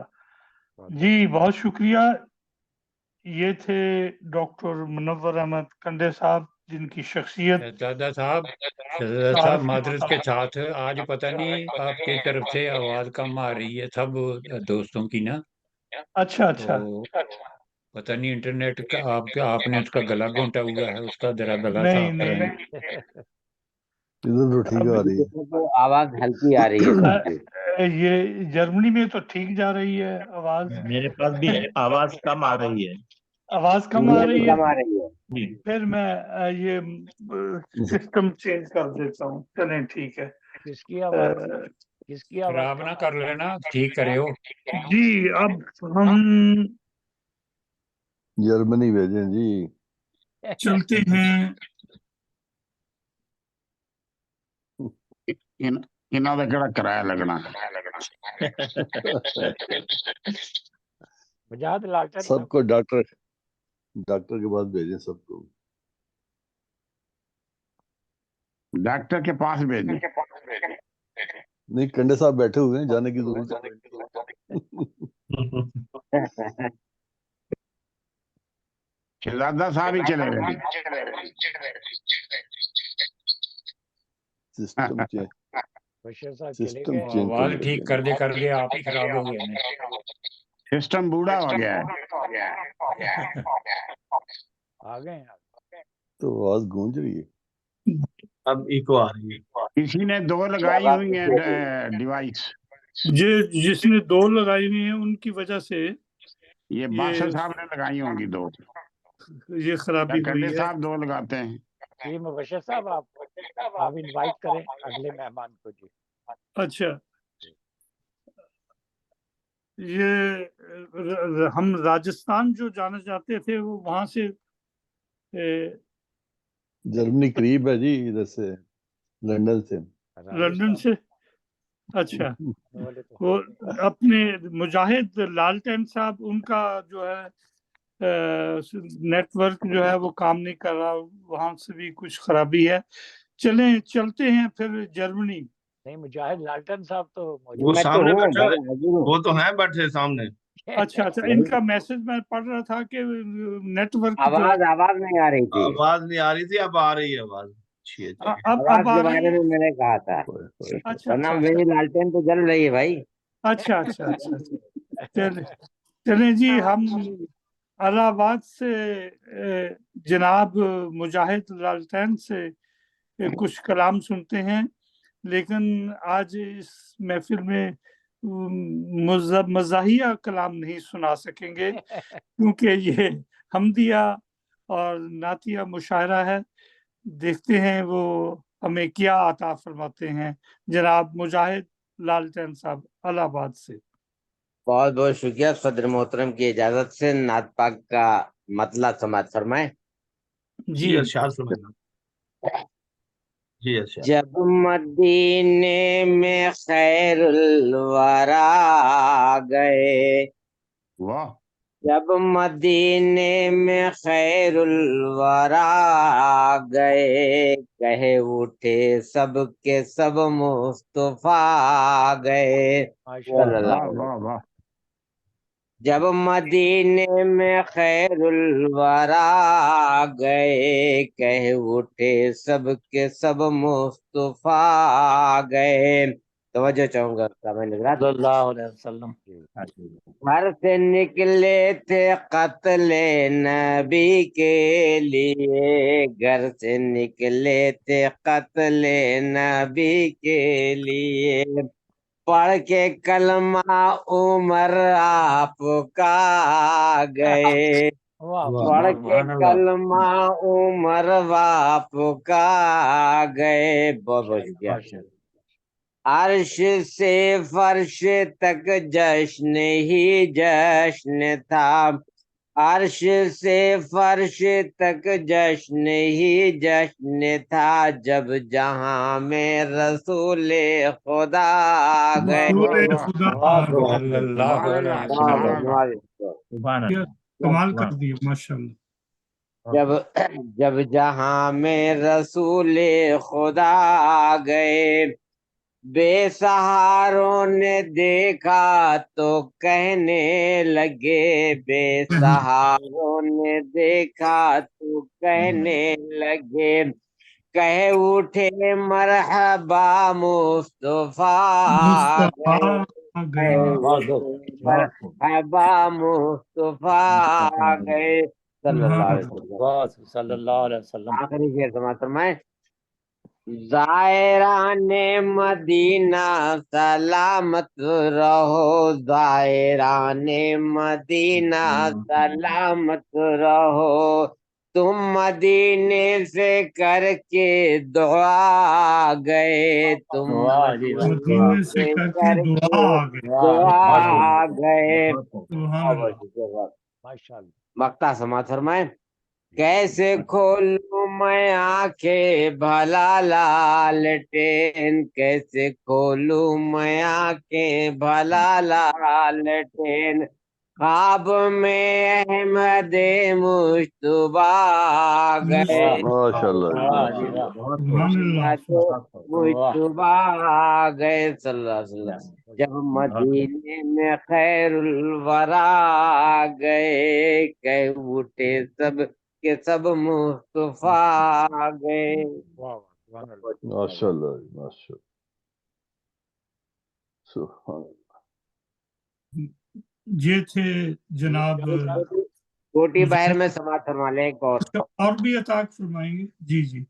جی بہت شکریہ یہ تھے ڈاکٹر منور احمد کنڈے صاحب جن کی شخصیت شہزادہ صاحب شہزادہ صاحب تعارف کے معذرت کے مطابق ساتھ آج پتہ نہیں آپ کی طرف سے آواز کم آ رہی ہے سب دوستوں کی نا اچھا اچھا تو پتہ نہیں انٹرنیٹ کا آپ نے اس کا گلا گھونٹا ہوا ہے اس کا ذرا گلا نہیں صاف نہیں کریں ادھر تو ٹھیک اب آ رہی ہے دیکھو تو آواز ہلکی آ رہی ہے سب کی یہ جرمنی میں تو ٹھیک جا رہی ہے آواز میرے پاس بھی آواز کم آ رہی ہے آواز کم آ مجھے بھی رہی کم ہے آ رہی ہے جی پھر میں یہ سسٹم چینج کر دیتا ہوں چلیں ٹھیک ہے کس کی آواز کس کی آواز خراب نہ کر لینا ٹھیک کرے ہو جی اب ہم جرمنی بھیجیں جی چلتے ہیں انہوں نے کہڑا کرایہ لگنا مجاہد لالٹن سب کو ڈاکٹر کے پاس بھیجیں سب کو ڈاکٹر کے پاس بھیجیں نہیں کنڈے صاحب بیٹھے ہوئے ہیں جانے کی ضرورت نہیں شہزادہ صاحب ہی چلے گئے سسٹم چینج بشیر صاحب چلے سسٹم گئے چینج آواز کرنے ٹھیک لگے کر دے آپ ہی خراب ہو گئے ہیں سسٹم بوڑھا ہو گیا ہے آ گئے ہیں تو آواز گونج رہی ہے اب ایکو آ رہی ہے کسی نے دو لگائی ہوئی ہیں ڈیوائس جس نے دو لگائی ہوئی ہیں ان کی وجہ سے یہ بادشاہ صاحب نے لگائی ہوں گی دو یہ خرابی کنڈے ہوئی ہے صاحب دو لگاتے ہیں جی مبشر صاحب آپ انوائٹ کریں اگلے مہمان کو جی اچھا یہ ہم راجستھان جو جانا چاہتے تھے وہ وہاں سے جرمنی قریب ہے جی ادھر سے لندن سے لندن سے اچھا وہ اپنے مجاہد لالٹین صاحب ان کا جو ہے نیٹ ورک جو ہے وہ کام نہیں کر رہا وہاں سے بھی کچھ خرابی ہے چلتے ہیں پھر جرمنی نہیں مجاہد لالٹن صاحب تو وہ میں تو سامنے ہوں بیٹھا ہے میں حاضر ہوں وہ تو ہیں بیٹھے سامنے اچھا ان کا میسج میں پڑھ رہا تھا کہ نیٹ ورک جو آواز نہیں آ رہی تھی آواز نہیں آ رہی تھی اب آ رہی ہے آواز اچھی ہے اب آواز آ کے رہی بارے ہے میں میں نے کہا تھا اچھا ورنہ اچھا میری لالٹین تو جل رہی ہے بھائی اچھا اچھا اچھا چلیں جی ہم الہ آباد سے جناب مجاہد لالٹین سے کچھ کلام سنتے ہیں لیکن آج اس محفل میں مزاحیہ کلام نہیں سنا سکیں گے کیونکہ یہ حمدیہ اور नातिया मुशायरा है, देखते हैं वो हमें क्या अता फरमाते हैं जनाब मुजाहिद लालटेन साहब इलाहाबाद से। बहुत बहुत शुक्रिया। सदर मोहतरम की इजाजत से नात पाक का मतला समात फरमाए। जी इरशाद फरमाइए। जी इरशाद। जब मदीने में खैरुल वरा गए, वाह, जब मदीने में खैरुल वरा गए, कहे उठे सबके सब मुस्तफा गए। माशाअल्लाह। वाह, वाह। जब मदीने में खैरुल वरा गए, कह उठे सबके सब मुस्तफा गए। तवज्जो चाहूंगा सल्लल्लाहु अलैहि वसल्लम। घर से निकले थे कत्ले नबी के लिए, घर से निकले थे कत्ले नबी के लिए, पढ़ के कलमा उमर आपका गए, पढ़ के कलमा उमर आपका गए। बहुत बहुत शुक्रिया। अर्श से फर्श तक जश्न ही जश्न था, अर्श से फर्श तक जश्न ही जश्न था, जब जहां में रसूले खुदा गए। रसूल खुदा आ गए। सल्लल्लाहु अलैहि वसल्लम। कमाल कर दिए माशाअल्लाह। जब जहां में रसूले खुदा गए, बेसहारों ने देखा तो कहने लगे, बेसहारों ने देखा तो कहने लगे, कहे उठे मरहबा मुस्तफा गए, मरहबा मुस्तफा गए। सल्लल्लाहु अलैहि वसल्लम। आखिरी शेर समाप्त फरमाए। ज़ायराने मदीना सलामत रहो, ज़ायराने मदीना सलामत रहो, तुम मदीने से करके दुआ गए, तुम मदीने से करके दुआ आ गए। दुआ गए। सुभान अल्लाह। माशाअल्लाह। मक्ता समात फरमाए। कैसे खोलूं मैं आंखें भला लालटेन, कैसे खोलूं मैं आंखें भला लालटेन, ख्वाब में अहमद मुश्तबा गए, माशाल्लाह, सुभान अल्लाह। मुश्तबा गए। सल्लल्लाहु अलैहि वसल्लम। जब मदीने में खैरुल वरा गए, कह उठे सब के सब मुस्तफा गए। माशाल्लाह, माशाल्लाह, सुभान ये थे जनाब। छोटी बहर में समात फरमा ले एक और भी अताक फरमाएंगे। जी जी।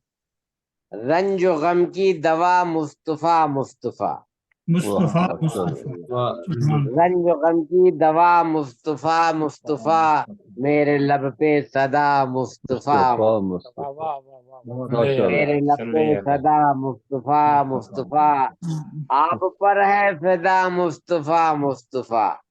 रंज गम की दवा मुस्तफा मुस्तफा, मुस्तफा मुस्तफा। रंज गम की दवा मुस्तफा मुस्तफा, मेरे लब पे सदा मुस्तफा, मेरे लब पे सदा मुस्तफा मुस्तफा, आप पर है फिदा मुस्तफा मुस्तफा,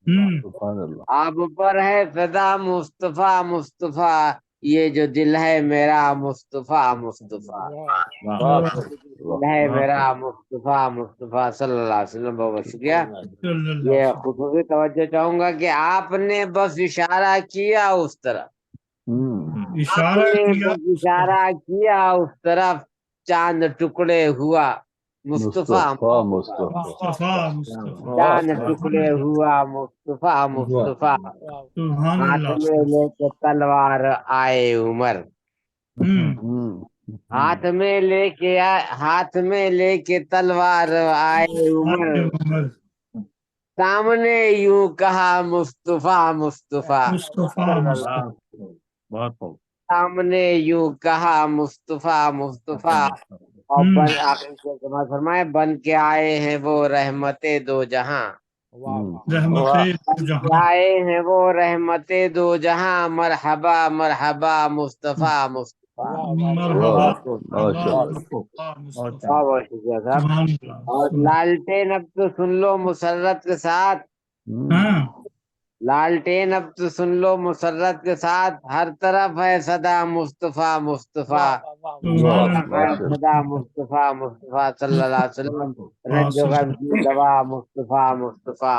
आप पर है फिदा मुस्तफा मुस्तफा, ये जो दिल है मेरा मुस्तफा मुस्तफा, दिल है मेरा मुस्तफा मुस्तफा। सल्लल्लाहु अलैहि वसल्लम। बहुत शुक्रिया। ये खुशूसी तवज्जो चाहूंगा कि आपने बस इशारा किया उस तरफ, इशारा आपने किया बस इशारा किया उस तरफ, चांद टुकड़े हुआ मुस्तफा मुस्तफा मुस्तफा। चांद टुकड़े हुआ मुस्तफा मुस्तफा, सुभान हाथ अल्लाह। में लेके तलवार आए उमर, हाथ में लेके तलवार आए उमर, सामने यूं कहा मुस्तफा मुस्तफा, मुस्तफा मुस्तफा। सामने यूं कहा मुस्तफा मुस्तफा, और बन आखिरी से फरमाए, बन के आए हैं वो रहमते दो जहां, वाह वाह रहमते जहां लाए हैं वो रहमते दो जहां, मरहबा मरहबा मुस्तफा मुस्तफा। वाह वाह मरहबा वाह मरहबा माशाल्लाह मुस्तफा मुस्तफा बहुत बहुत शुक्रिया साहब। सुभान अल्लाह और लालटेन अब तो सुन लो मुसर्रत के साथ, हाँ लालटेन अब तो सुन लो मुसर्रत के साथ, हर तरफ है सदा मुस्तफा मुस्तफा, वाह वाह सुभान हर तरफ है अल्लाह सदा मुस्तफा मुस्तफा सल्लल्लाहु अलैहि वसल्लम। रंजो गम की दवा मुस्तफा मुस्तफा,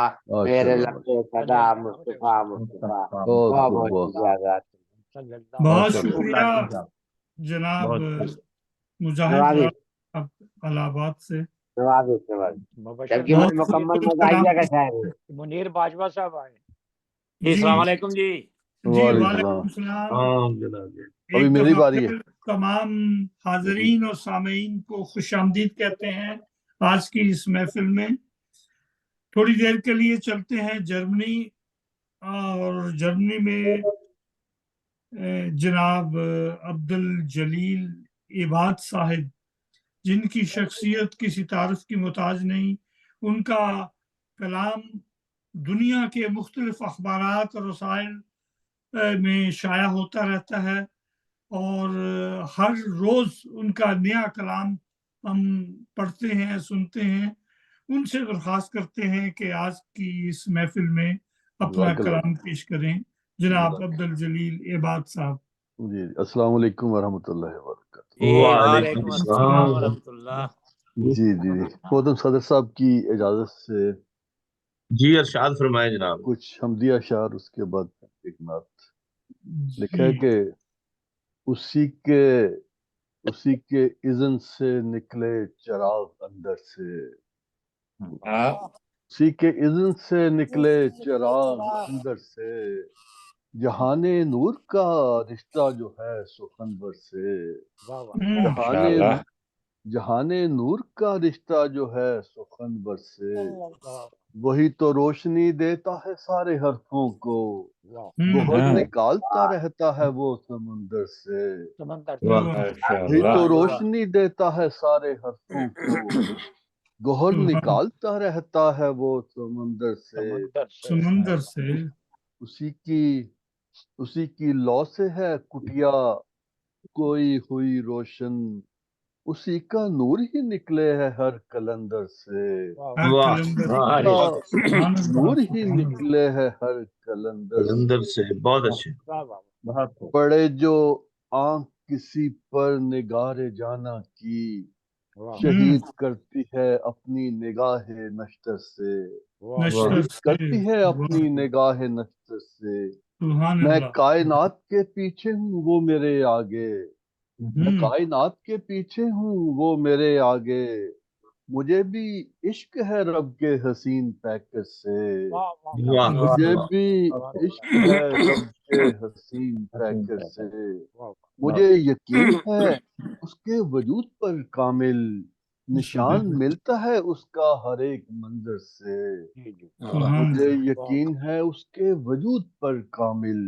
मेरे माशाल्लाह लबे सदा मुस्तफा मुस्तफा। बहुत बहुत खूब बहुत बहुत शुक्रिया आजाद। बहुत माशाल्लाह शुक्रिया जनाब बहुत मुजाहिद नवाजिश साहब इलाहाबाद से। नवाजिश नवाजिश, मुबशर जबकि बहुत मैं मुकम्मल खूबसूरत मज़ाहिया कलाम का शायर हूँ। मुनीर बाजवा साहब आए। जी जी अस्सलाम वालेकुम जी। जी वालेकुम वालेकुम सलाम। सलाम। हाँ जनाब जी। अभी एक मेरी दफा बारी है। फिर तमाम हाजरीन और सामीन को खुशामदीद कहते हैं आज की इस महफिल में। थोड़ी देर के लिए चलते हैं जर्मनी, और जर्मनी में जनाब अब्दुल जलील इबाद साहिब, जिनकी शख्सियत किसी तारीफ की मोहताज नहीं, उनका कलाम दुनिया के मुख्तलिफ अखबारात और रसायल में शाया होता रहता है, और हर रोज उनका नया कलाम हम पढ़ते हैं सुनते हैं। उनसे दरख्वास्त करते हैं कि आज की इस महफिल में अपना जज़ाकल्लाह। कलाम पेश करें जनाब अब्दुल जलील इबाद साहब। जी अस्सलाम वालेकुम वरहमतुल्लाहि वबरकातुहू। जी वालेकुम वालेकुम अस्सलाम अस्सलाम। वरहमतुल्लाह। जी जी मोहतरम सदर साहब की इजाजत से जी अरशाद फरमाए जनाब। कुछ हमदिया शार, उसके बाद एक नात लिखा है जी कि उसी के उसी के इज़्न से निकले चिराग अंदर से, हाँ उसी के इज़्न से निकले चिराग अंदर से, जहाने नूर का रिश्ता जो है सुखनवर से, वाह वाह जहाने माशाल्लाह। जहाने नूर का रिश्ता जो है सुखनवर से, वाह वही तो रोशनी देता है सारे हरफों को, वाह गोहर हाँ निकालता रहता है वो समुंदर से, समंदर वाह वाह वही माशाल्लाह। तो रोशनी देता है सारे हरफों को, गोहर निकालता रहता है वो समुंदर से, समंदर से समंदर से उसी की उसी की लौ से है कुटिया कोई हुई रोशन, उसी का नूर ही निकले है हर कलंदर से, वाह हर वाह कलंदर वाह से। का सुभान अल्लाह नूर ही सुभान अल्लाह। निकले है हर कलंदर अंदर से, से बहुत अच्छे। वाह वाह बहुत खूब। पड़े जो आंख किसी पर निगारे जाना की, वाह शहीद करती है अपनी निगाह नश्तर से, वाह नश्तर शहीद से करती है वाह अपनी निगाह नश्तर से, सुभान मैं अल्लाह। कायनात के पीछे हूँ वो मेरे आगे, मैं कायनात के पीछे हूँ वो मेरे आगे, मुझे भी इश्क है रब के हसीन पैकेज से, वाह वाह वाह मुझे वाह। भी वाह इश्क है रब के हसीन पैकेज से, वाह मुझे यकीन है उसके वजूद पर कामिल, निशान मिलता है उसका हर एक मंजर से, जी जी सुभान मुझे अल्लाह यकीन है उसके वजूद पर कामिल,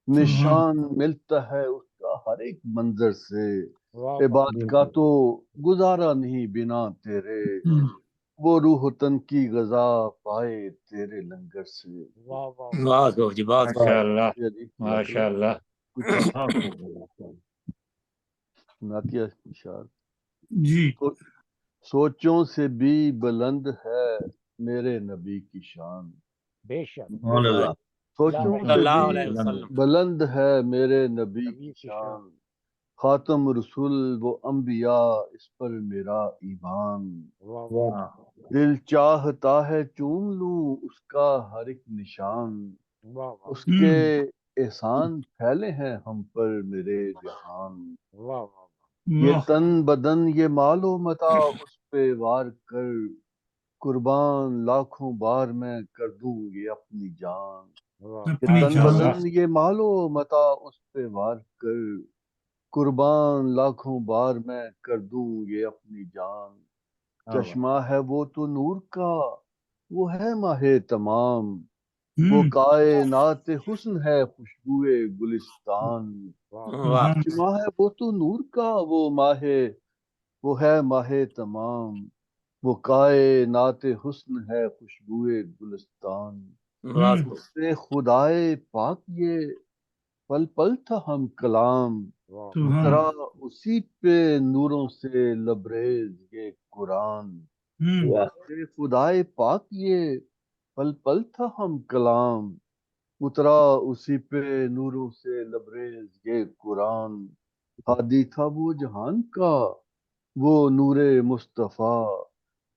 सुभान निशान मिलता है उसका हर एक मंजर से, वाह इबाद का तो गुजारा नहीं बिना तेरे, वो रूह तन की गजा पाए तेरे लंगर से। वाह वाह बहुत खूब जी बहुत खूब। माशाल्लाह नातिया जी जज़ाकल्लाह। माशाल्लाह। कुछ बहुत खूब। नातिया इशार। जी तो सोचों से भी बुलंद है मेरे नबी की शान, बेशक सुभान अल्लाह। सोचों से सल्लल्लाहु भी अलैहि वसल्लम। बुलंद है मेरे नबी नबी की की शान शान, खातम रसूल वो अंबिया इस पर मेरा ईमान, वाह वाह वाह दिल चाहता है चूम लूं उसका हर एक निशान, वाह वाह उसके एहसान फैले हैं हम पर मेरे जहान, वाह वाह ये वाह तन बदन ये मालो मता उस पे वार कर, कुर्बान लाखों बार मैं कर दूं ये अपनी जान, वाह ये अपनी तन जान बदन ये मालो मता उस पे वार कर, कुर्बान लाखों बार मैं कर दूं ये अपनी जान, चश्मा है वो तो नूर का वो है माहे तमाम, वो कायनात हुस्न है खुशबुए गुलिस्तान, वाह वाह चश्मा है वो तो नूर का वो है माहे तमाम, وہ کائنات حسن ہے خوشبوئے گلستان، سے خدائے پاک یہ پل پل تھا ہم کلام، اترا اسی پہ نوروں سے لبریز یہ قرآن، سے خدائے پاک یہ پل پل تھا ہم کلام، اترا اسی پہ نوروں سے لبریز یہ قرآن، ہادی تھا وہ جہان کا وہ نور مصطفیٰ،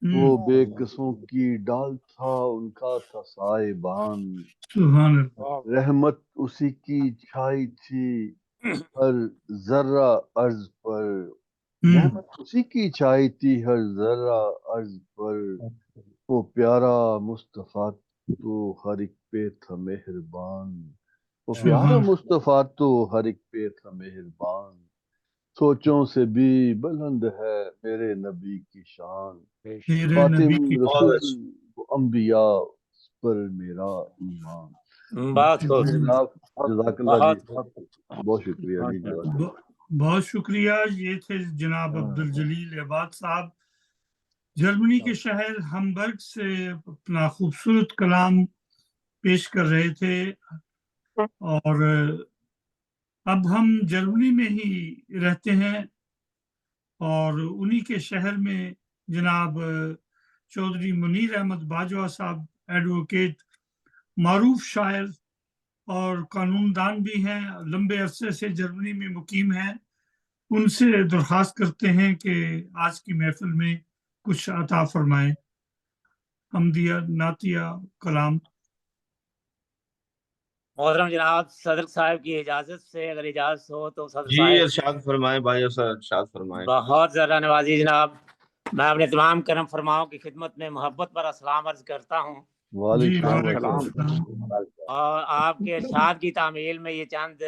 وہ بے قصوں کی ڈال تھا ان کا تھا سائبان، رحمت اسی کی چھائی تھی ہر ذرہ ارض پر، رحمت اسی کی چھائی تھی ہر ذرہ ارض پر، وہ پیارا مصطفیٰ تو ہر ایک پہ تھا مہربان، وہ پیارا مصطفیٰ تو ہر ایک پہ تھا مہربان، سوچوں سے بھی بلند ہے میرے نبی کی شان، خاتم رسول انبیاء پر میرا ایمان۔ بات ہو جزاک اللہ جی، بہت شکریہ جی، بہت شکریہ۔ یہ تھے جناب عبدالجلیل عباد صاحب، جرمنی کے شہر ہمبرگ سے اپنا خوبصورت کلام پیش کر رہے تھے، اور اب ہم جرمنی میں ہی رہتے ہیں، اور انہی کے شہر میں جناب چودھری منیر احمد باجوہ صاحب ایڈوکیٹ، معروف شاعر اور قانون دان بھی ہیں، لمبے عرصے سے جرمنی میں مقیم ہیں، ان سے درخواست کرتے ہیں کہ آج کی محفل میں کچھ عطا فرمائیں، حمدیہ نعتیہ کلام۔ محترم جناب صدر صاحب کی اجازت سے، اگر اجازت ہو تو صدر جی صاحب ارشاد فرمائیں بھائی صاحب، ارشاد فرمائیں۔ بہت زیادہ نوازی جناب، میں اپنے تمام کرم فرماؤں کی خدمت میں محبت پر السلام عرض کرتا ہوں، وعلیکم السلام، اور آپ کے ارشاد کی تعمیل میں یہ چند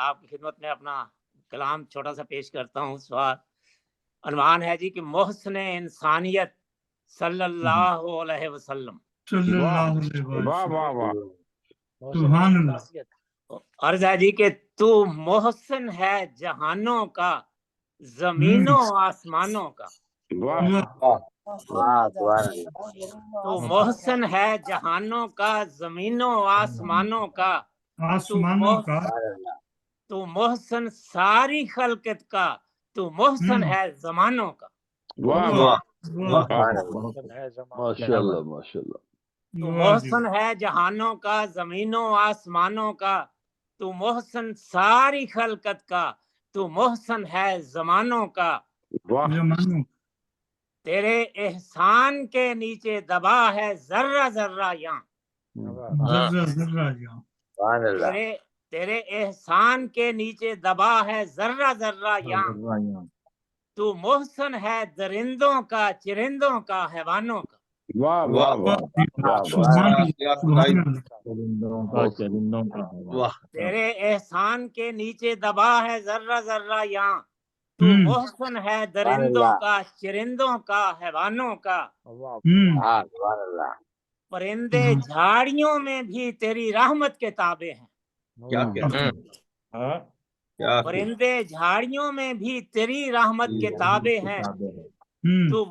آپ کی خدمت میں اپنا کلام چھوٹا سا پیش کرتا ہوں۔ سوال عنوان ہے جی کہ محسن انسانیت صلی اللہ علیہ وسلم۔ صلی اللہ علیہ واہ واہ واہ، سبحان اللہ۔ عرض ہے جی کہ تو محسن ہے جہانوں کا، زمینوں آسمانوں کا، تو محسن ہے جہانوں کا، زمینوں آسمانوں کا، آسمانوں کا، تو محسن ساری خلقت کا، تو محسن ہے زمانوں کا، واہ واہ واہ، ماشاء اللہ ماشاء اللہ، تو محسن ہے جہانوں کا، زمینوں آسمانوں کا، تو محسن ساری خلقت کا، تو محسن ہے زمانوں کا، زمانوں کا، تیرے احسان کے نیچے دبا ہے ذرہ ذرہ یاں، ذرہ ذرہ یاں، تیرے احسان کے نیچے دبا ہے ذرہ ذرہ یاں، تو محسن ہے درندوں کا، چرندوں کا، حیوانوں کا، واہ واہ واہ، سبحان اللہ، تیرے احسان کے نیچے دبا ہے ذرہ ذرہ یاں، تو محسن ہے درندوں کا، چرندوں کا، حیوانوں کا، پرندے جھاڑیوں میں بھی تیری رحمت کے تابع ہیں، کیا کہتے ہیں، پرندے جھاڑیوں میں بھی تیری رحمت کے تابع ہیں، تو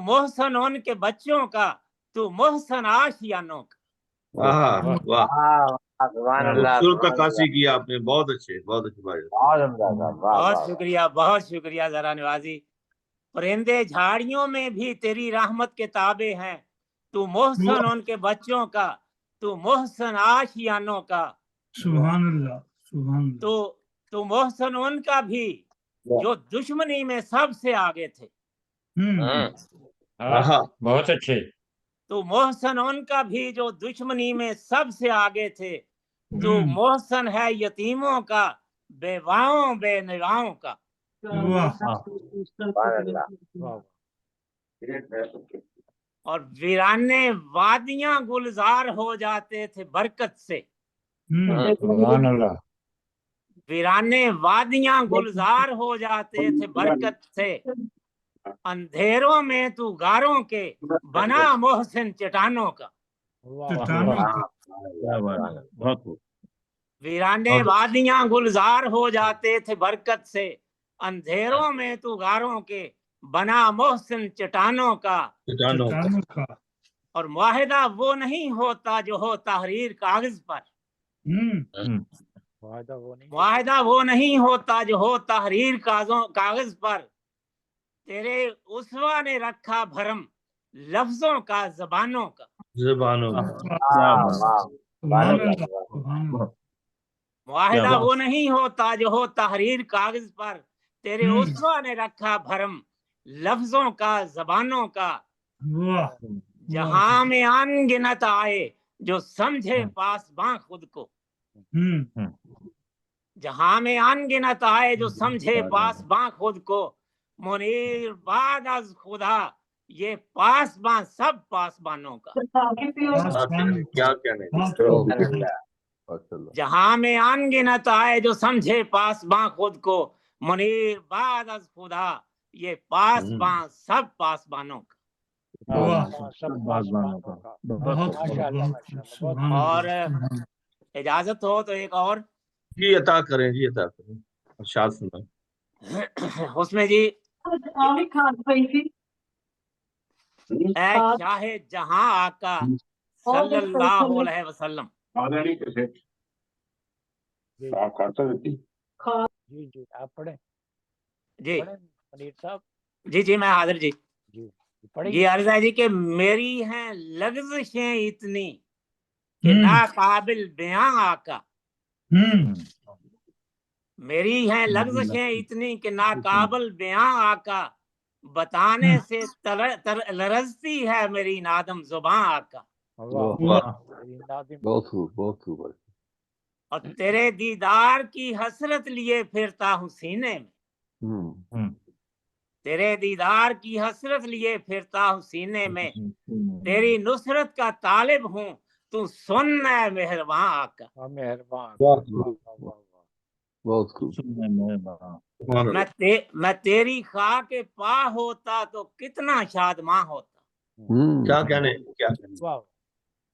محسن ان کے بچوں کا، تو محسن آشیانوں کا۔ خوبصورت عکاسی کی آپ نے، بہت اچھے بھائی، بہت شکریہ بہت شکریہ ذرا نوازی۔ پرندے جھاڑیوں میں بھی تیری رحمت کے تابع ہیں، تو محسن ان کے بچوں کا، تو محسن آشیانوں کا، سبحان اللہ، سبحان اللہ، تو محسن ان کا بھی جو دشمنی میں سب سے آگے تھے، بہت اچھے، تو محسن ان کا بھی جو دشمنی میں سب سے آگے تھے، تو محسن ہے یتیموں کا، بیواؤں بے نواؤں کا، اور ویرانے وادیاں گلزار ہو جاتے تھے برکت سے، سبحان اللہ، ویرانے وادیاں گلزار ہو جاتے تھے برکت سے، اندھیروں میں تو غاروں کے بنا محسن چٹانوں کا، ویرانے وادیاں گلزار ہو جاتے تھے برکت سے، اندھیروں میں تو غاروں کے बना मोहसिन चट्टानों का, चट्टानों का। और मुआहिदा वो नहीं होता जो हो तहरीर कागज पर। मुआहिदा वो नहीं होता जो हो तहरीर कागज पर। तेरे उस्वा ने रखा भरम लफ्जों का, जबानों का। जुबानों मुआहिदा वो नहीं होता जो हो तहरीर कागज पर। तेरे उस्वा ने रखा भरम लफ्जों का, जबानों का। जहां में अनगिनत आए जो समझे पासबां खुद को। जहां में अनगिनत आए जो समझे पासबां खुद को। मुनीर बाद अज खुदा ये पासबां सब पासबानों का। क्या कहने। जहां में अनगिनत आए जो समझे पासबां खुद को। मुनीर बाद अज खुदा ये पासबां सब पासबानों का। और इजाजत हो तो एक और जी अता करें, जी अता करें। अर्शाद सुना उसमें जी, ऐ शाहे जहां आका सल्लल्लाहु अलैहि वसल्लम। जी आप पढ़े जी मुनीर साहब। जी मैं हाजिर जी। पढ़िए। ये अर्ज है जी कि मेरी हैं लफ्ज़ें इतनी कि ना काबिल बयां आका। मेरी हैं लफ्ज़ें इतनी कि ना काबिल बयां आका। बताने से लरजती है मेरी नादम जुबां आका। बहुत खूब, बहुत खूब। और तेरे दीदार की हसरत लिए फिरता हूँ सीने में। तेरे दीदार की हसरत लिए फिरता हूँ सीने में। तेरी नुसरत का तालिब हूँ तू सुन है मेहरबान आका। मेहरबान। बहुत खूब। मैं तेरी खा के पा होता तो कितना शादमां होता। क्या कहने, क्या कहने।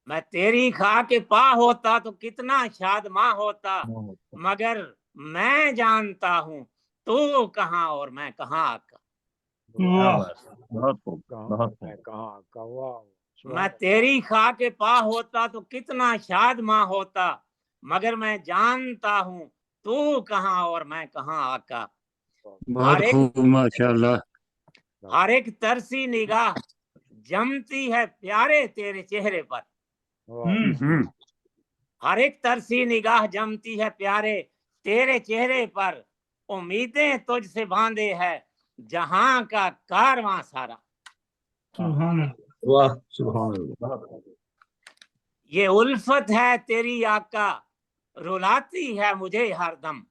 मैं तेरी खा के पा होता तो कितना शादमां होता। मगर मैं जानता हूँ तू कहाँ और मैं कहाँ आका। मैं तेरी खा के पा होता तो कितना शादमां होता। मगर मैं जानता हूँ तू कहाँ और मैं कहाँ आका। बहुत खूब माशाल्लाह। हर एक तरसी निगाह जमती है प्यारे तेरे चेहरे पर। हर एक तरसी निगाह जमती है प्यारे तेरे चेहरे पर। उम्मीदें तुझसे बांधे है जहां का कारवां सारा। वाह सुभान अल्लाह। ये उल्फत है तेरी आका रुलाती है मुझे हरदम।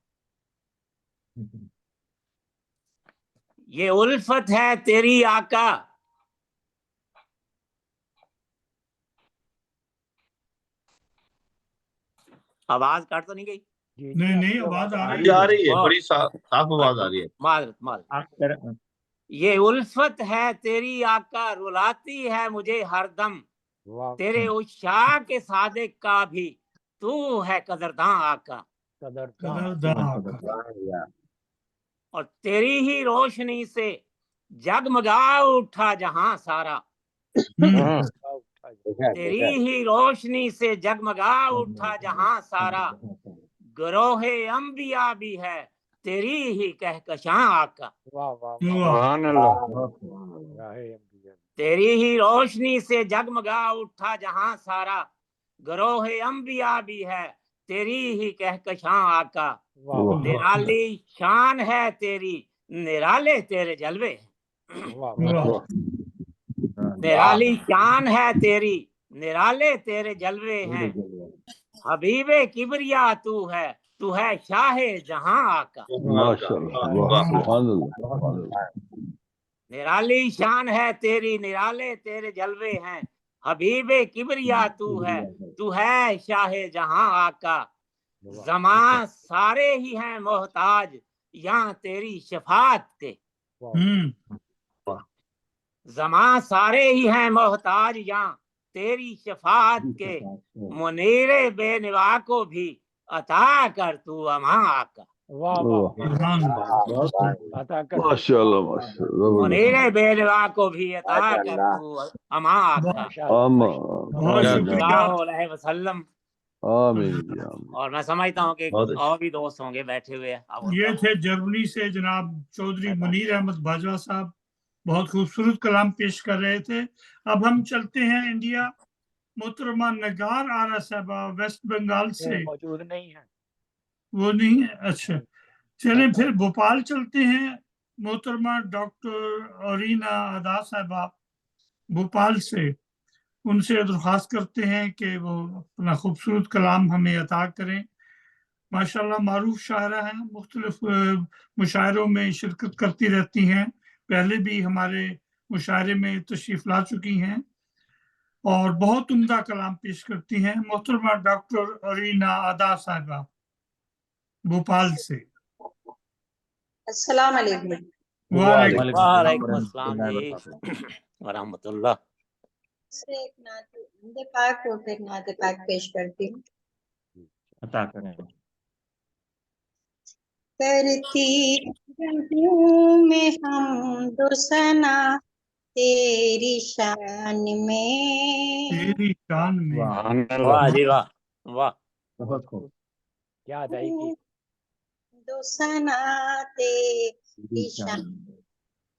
ये उल्फत है तेरी आका। आवाज काट तो नहीं गई? नहीं आवाज आ रही है, बड़ी साफ आवाज आ रही है। मादरत। ये उल्फत है तेरी आका रुलाती है मुझे हरदम। तेरे उशाह के सादिक का भी तू है कदरदां आका। और तेरी ही रोशनी से जगमगा उठा जहां सारा। तेरी ही रोशनी से जगमगा उठा जहां सारा। गरोहे अंबिया भी है तेरी ही कहकशां आका। तेरी ही रोशनी से जगमगा उठा जहां सारा। गरोहे अंबिया भी है तेरी ही कहकशां आका। निराली शान है तेरी निराले तेरे जलवे। निराली शान है तेरी निराले तेरे जलवे हैं। हबीबे किबरिया तू है शाहे जहां आका। निराली शान है तेरी निराले तेरे जलवे हैं। हबीबे किबरिया तू है शाहे जहां आका। ज़मां सारे ही हैं मोहताज यहाँ तेरी शफात के। ज़मां सारे ही हैं मोहताज यहाँ तेरी शफात के। मुनीरे बेनिवा को भी अता कर तू अमा आका। वाह वाह सुभान अल्लाह। बहुत खूब। अता कर माशाल्लाह माशाल्लाह मुनीर जबरदस्त बेलवा को भी अता कर माशाल्लाह तू अमा आका माशाल्लाह आमा बहुत आमीन शुक्रिया। सल्लल्लाहु अलैहि वसल्लम। आमीन जी आमीन। और मैं समझता हूँ कि बहुत अच्छी। और भी दोस्त होंगे बैठे हुए। अब ये उनका थे जर्मनी से जनाब चौधरी मुनीर अहमद बाजवा साहब, बहुत खूबसूरत कलाम पेश कर रहे थे। अब हम चलते हैं इंडिया। मोहतरमा नगार आरा साहबा वेस्ट बंगाल वो से, मौजूद नहीं है। वो नहीं है, अच्छा चलें फिर भोपाल चलते हैं। मोहतरमा डॉक्टर अरीना अदा साहबा भोपाल से, उनसे दरख्वास्त करते हैं कि वो अपना खूबसूरत कलाम हमें अता करें। माशाल्लाह मारूफ शायरा हैं, मुख्तलिफ मुशायरों में शिरकत करती रहती हैं, पहले भी हमारे मुशायरे में तशरीफ ला चुकी हैं और बहुत उम्दा कलाम पेश करती हैं। मोहतरमा डॉक्टर अरीना अदा साहिबा भोपाल से। अस्सलाम वालेकुम। वालेकुम वालेकुम अस्सलाम जी व रहमतुल्लाह। एक नाते पाक को फिर नाते पाक पेश करती हूँ। अता करें। करती रहूं मैं हमदो सना तेरी शान में, तेरी शान में। वाह जी वाह वाह। बहुत खूब। क्या अदायगी। दो सना तेरी शान शान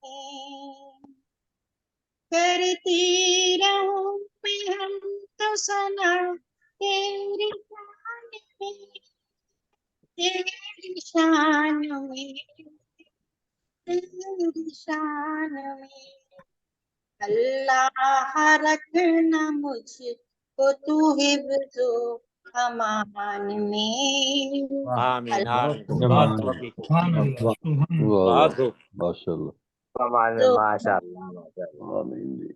में, करती रहूं मैं हमदो सना तेरी शान में, तेरी शान में, तेरी शान में। अल्लाह रखना मुझको तू हिफ्ज़ो अमान में। आमीन आमीन। सुभान बहुत खूब जी। अल्लाह, सुभान अल्लाह। वाह बहुत वाह खूब। माशाल्लाह माशाल्लाह। आमीन जी।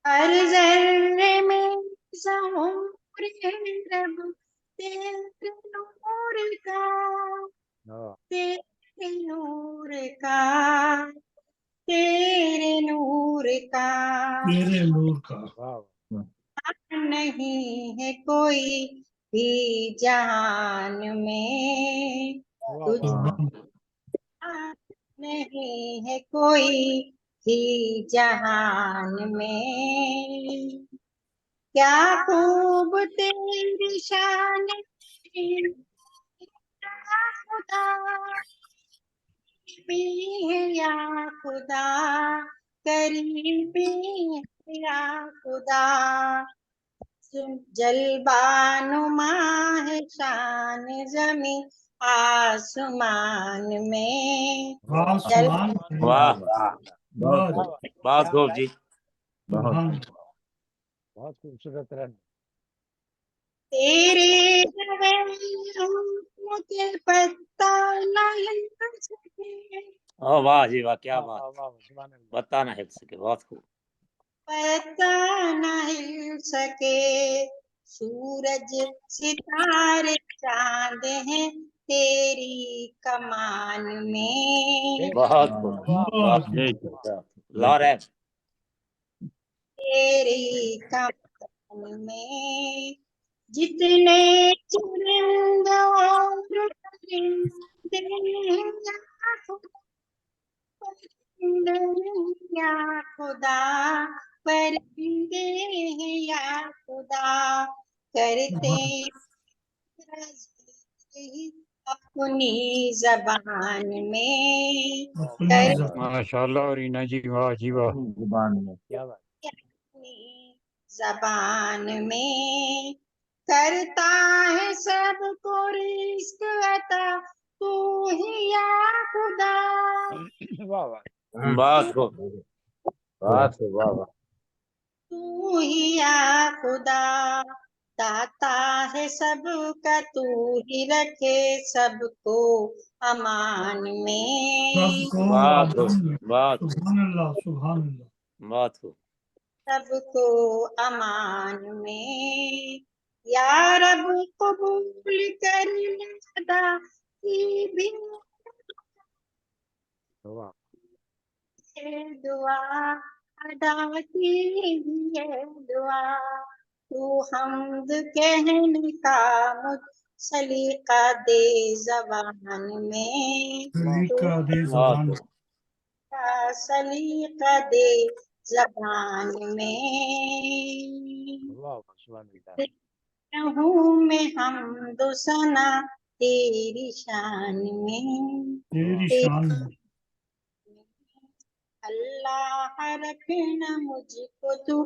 हर ज़र्रे में ज़हूर है रब तेरे नूर का, तेरे नूर का, तेरे नूर का। तेरे नूर का वाह नहीं है कोई भी जहान में वाह तुझ वाह नहीं है कोई भी जहान में। क्या खूब तेरी शान है खुदा, भी है या खुदा, करीबी है या खुदा। जलबानुमा है शान जमी आसमान में। जल आसमान में। वाह बहुत वाह खूब। बहुत क्या खूब जी। बहुत सुभान खूब। बहुत खूबसूरत रन। तेरे रंग के पत्ता न हिल सके, ओ वाह जी वाह क्या वाह बात। वाह वाह सुभान अल्लाह। बता ना हिल सके। बहुत खूब। पत्ता न हिल सके, सूरज सितारे चांद हैं तेरी कमान में। बहुत खूब। वाह बहुत अल्लाह। खूब। लॉरेंस। तेरी कमान में जितने चुनिंद और परिंदे हैं या खुदा, परिंदे हैं या खुदा, करते अपनी जबान में, अपनी जबान माशाल्लाह रीना जी वाह जी वाह। जुबान में। क्या बात। अपनी जबान में करता है सबको रिस्क अता तू ही या खुदा, वाह वाह बहुत खूब। बहुत वाह वाह। तू ही या खुदा। दाता है सबका तू ही रखे सबको अमान में। सबको बहुत खूब। अमान में। बहुत खूब। सुभान अल्लाह, सुभान अल्लाह। बहुत खूब। सबको अमान में। या रब कबूल कर अदा की भी वाह है दुआ, अदा की भी है दुआ। तू हम्द कहने का सलीका दे जबान में सलीका दे जबान सलीका दे जबान में हूँ मैं हमदो सना तेरी शान में तेरी शान में अल्लाह रखना मुझको तू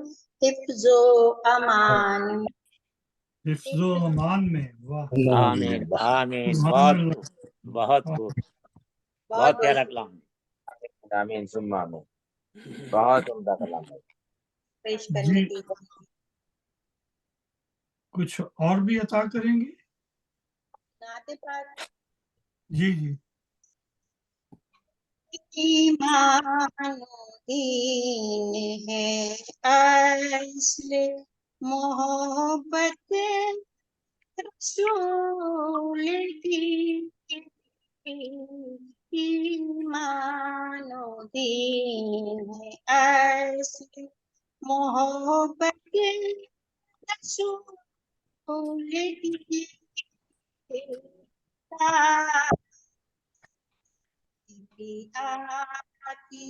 हिफ्जो अमान में हिफ्जो अमान में। वाह आमीन आमीन। सुभान बहुत अल्लाह। खूब, बहुत खूब, बहुत प्यारा कलाम। आमीन सुम्मा आमीन। बहुत उम्दा कलाम है। पेश जी करने की कुछ और भी अता करेंगे? नाते पाक जी जी ईमान दीन है असले मोहब्बत रसूल की ईमान दीन है असले मोहब्बत रसूल की की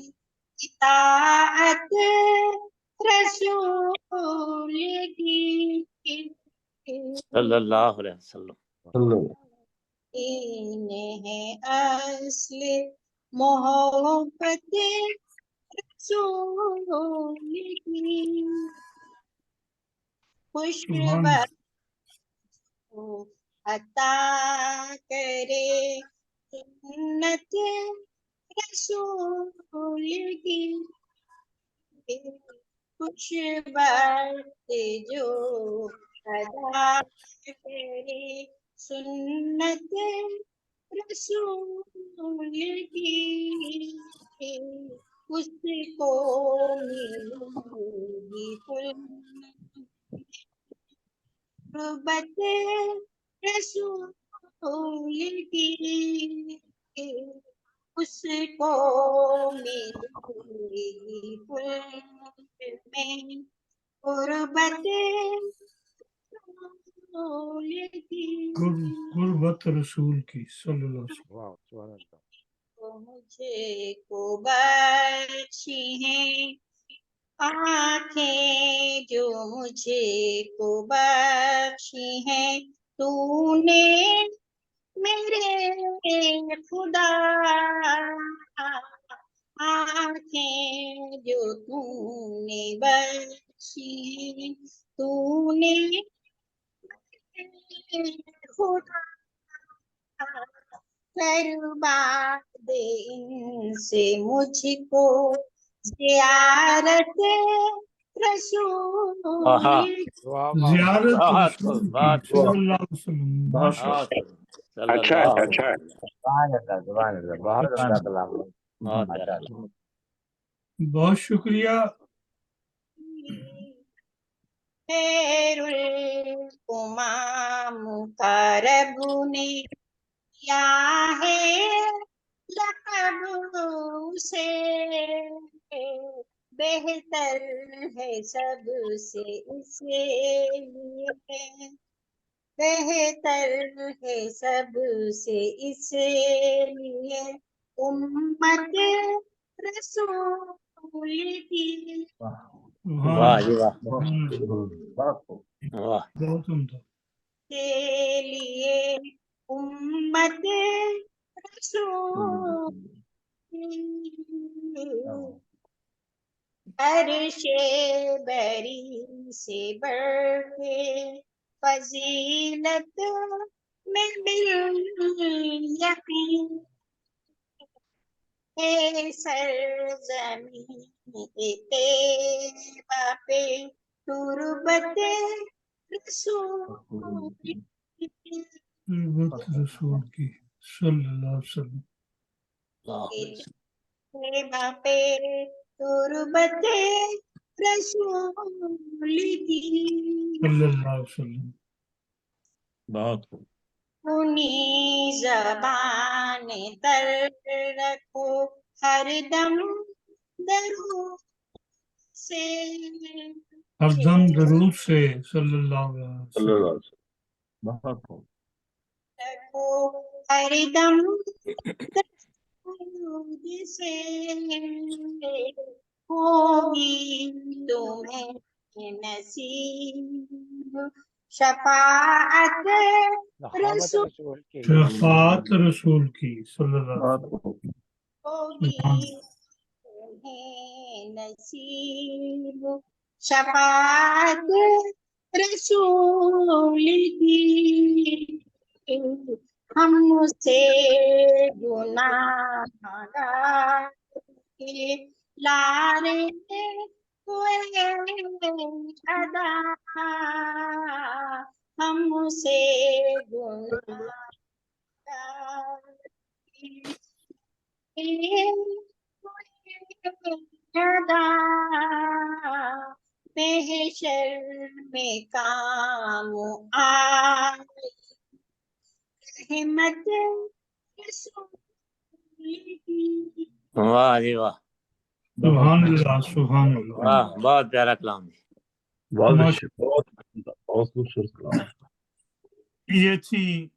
इताअत रसूल की सल्लल्लाहु अलैहि वसल्लम। दीन है असली मोहब्बत रसूल की सुभान खुशबू अता करे सुन्नत रसूल की कुछ बात जो अदा करे सुन्नत रसूल की उसको मिलेगी कुर्बत रसूल की उसको मिलेगी में कुर्बत रसूल की गुरबत रसूल की सल्लल्लाहु अलैहि वसल्लम। तो मुझे को बख्शी हैं आँखें जो मुझे को बख्शी हैं तूने मेरे खुदा आँखें जो तूने बख्शी तूने मेरे खुदा करवा दे इनसे मुझको जियारत रसूल आहा, जियारत बहुत रसूल खूब, की बहुत खूब, सल्लल्लाहु अलैहि वसल्लम। बहुत माशाअल्लाह। खूब। अच्छा सल्लल्लाहु अलैहि अच्छा वसल्लम। सुभान अल्लाह बहुत उम्दा कलाम है। बहुत प्यारा माशाअल्लाह। कलाम। बहुत शुक्रिया। खैरुल उमाम का रब ने क्या है लक़ब से बेहतर है सबसे इसलिए बेहतर है सबसे इसलिए उम्मत रसूल की वाह जी वाह, बहुत खूब। वाह। बहुत उम्दा। के लिए उम्मत रसूल अर्शे बरी से बढ़ के फजीलत में बिल यकीन है सरजमीं तेरा पे तुरबत रसूल गुरबत रसूल की सल्लल्लाहु अलैहि वसल्लम। तेरा पे तुरबत रसूल की सल्लल्लाहु अलैहि वसल्लम। बहुत खूब। अपनी ज़बान तर रखो हर दम दरूद से हरदम दरूद से सल्लल्लाहु अलैहि वसल्लम। सल्लल्लाहु अलैहि वसल्लम। बहुत खूब। रखो हरदम दरूद से होगी तुम्हें नसीब शफाअत रसूल रसूल की शफाअत रसूल की सल्लल्लाहु अलैहि वसल्लम। होगी तुम्हें नसीब शफाअत रसूल की हमसे गुनाहगार के लारे हुए अदा हमसे गुनाहगार अदा महशर में काम आए हिम्मत रसूल की। वाह जी वाह, सुभान अल्लाह सुभान अल्लाह। वाह, बहुत प्यारा कलाम जी। बहुत अच्छे, बहुत खूबसूरत कलाम। ये थी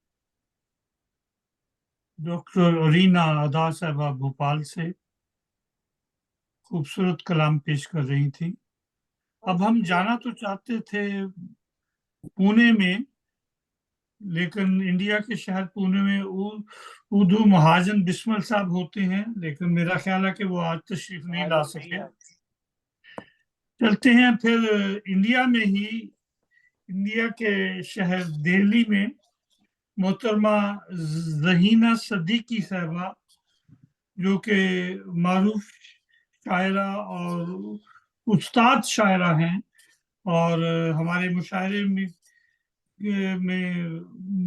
डॉक्टर अरीना अदा साहबा भोपाल से, खूबसूरत कलाम पेश कर रही थी। अब हम जाना तो चाहते थे पुणे में, लेकिन इंडिया के शहर पुणे में उर्दू महाजन बिस्मल साहब होते हैं, लेकिन मेरा ख्याल है कि वो आज तशरीफ नहीं ला सके। चलते हैं फिर इंडिया में ही, इंडिया के शहर दिल्ली में मोहतरमा ज़हीना सदीकी साहबा, जो कि मारूफ शायरा और उस्ताद शायरा हैं और हमारे मुशायरे में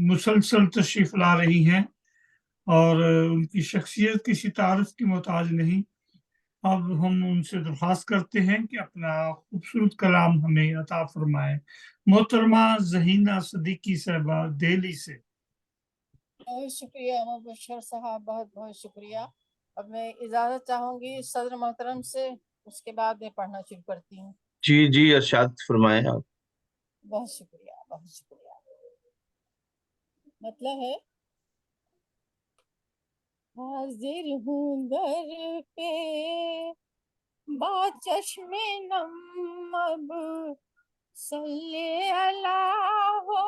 मुसलसल तशरीफ ला रही हैं और उनकी शख्सियत किसी तारीफ की मोहताज नहीं। अब हम उनसे दरख्वास्त करते हैं कि अपना खूबसूरत कलाम हमें अता फरमाएं। मोहतरमा ज़हीना सदीकी साहबा दिल्ली से। बहुत शुक्रिया मुबशर साहब, बहुत बहुत शुक्रिया। अब मैं इजाज़त चाहूँगी सदर मोहतरम से, उसके बाद मैं पढ़ना शुरू करती हूँ। जी जी, इरशाद फरमाएं आप। बहुत शुक्रिया, बहुत शुक्रिया। मतलब है, हाजिर हूँ दर पे बात चश्मे नम अब सल्ले अला हो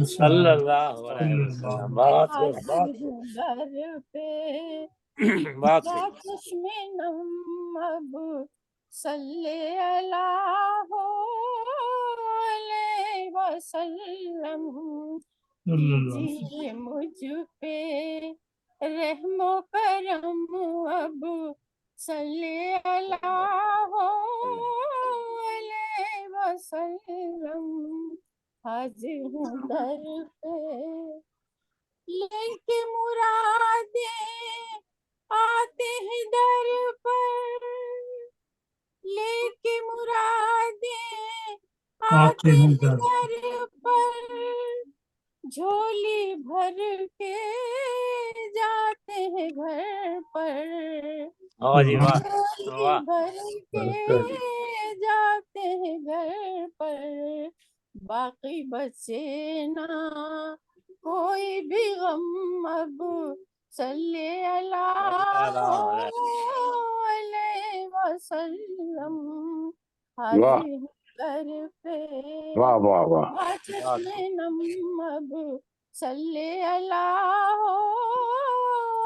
सल्लल्लाहु अलैहि वसल्लम। बहुत खूब, बहुत हाजिर हूँ दर पे बहुत बात सही। चश्मे नम अब सल्ले अला हो अलैहि वसल्लम कीजिए मुझ पे रहमो करम अब सल्ले अला हो अलैहि वसल्लम। हाजिर हूँ दर पे लेके मुरादे आते हैं दर पर, लेके मुरादे आते हैं दर पर, झोली भर के जाते हैं घर पर, वाह जी वाह, झोली वाह। भर के जाते हैं घर पर, बाकी बचे ना कोई भी गम अब सल्ले अला अलैहि वसल्लम। वाह हाजिर दर पे वाह वाह वाह। बात में नम अब सल्ले अला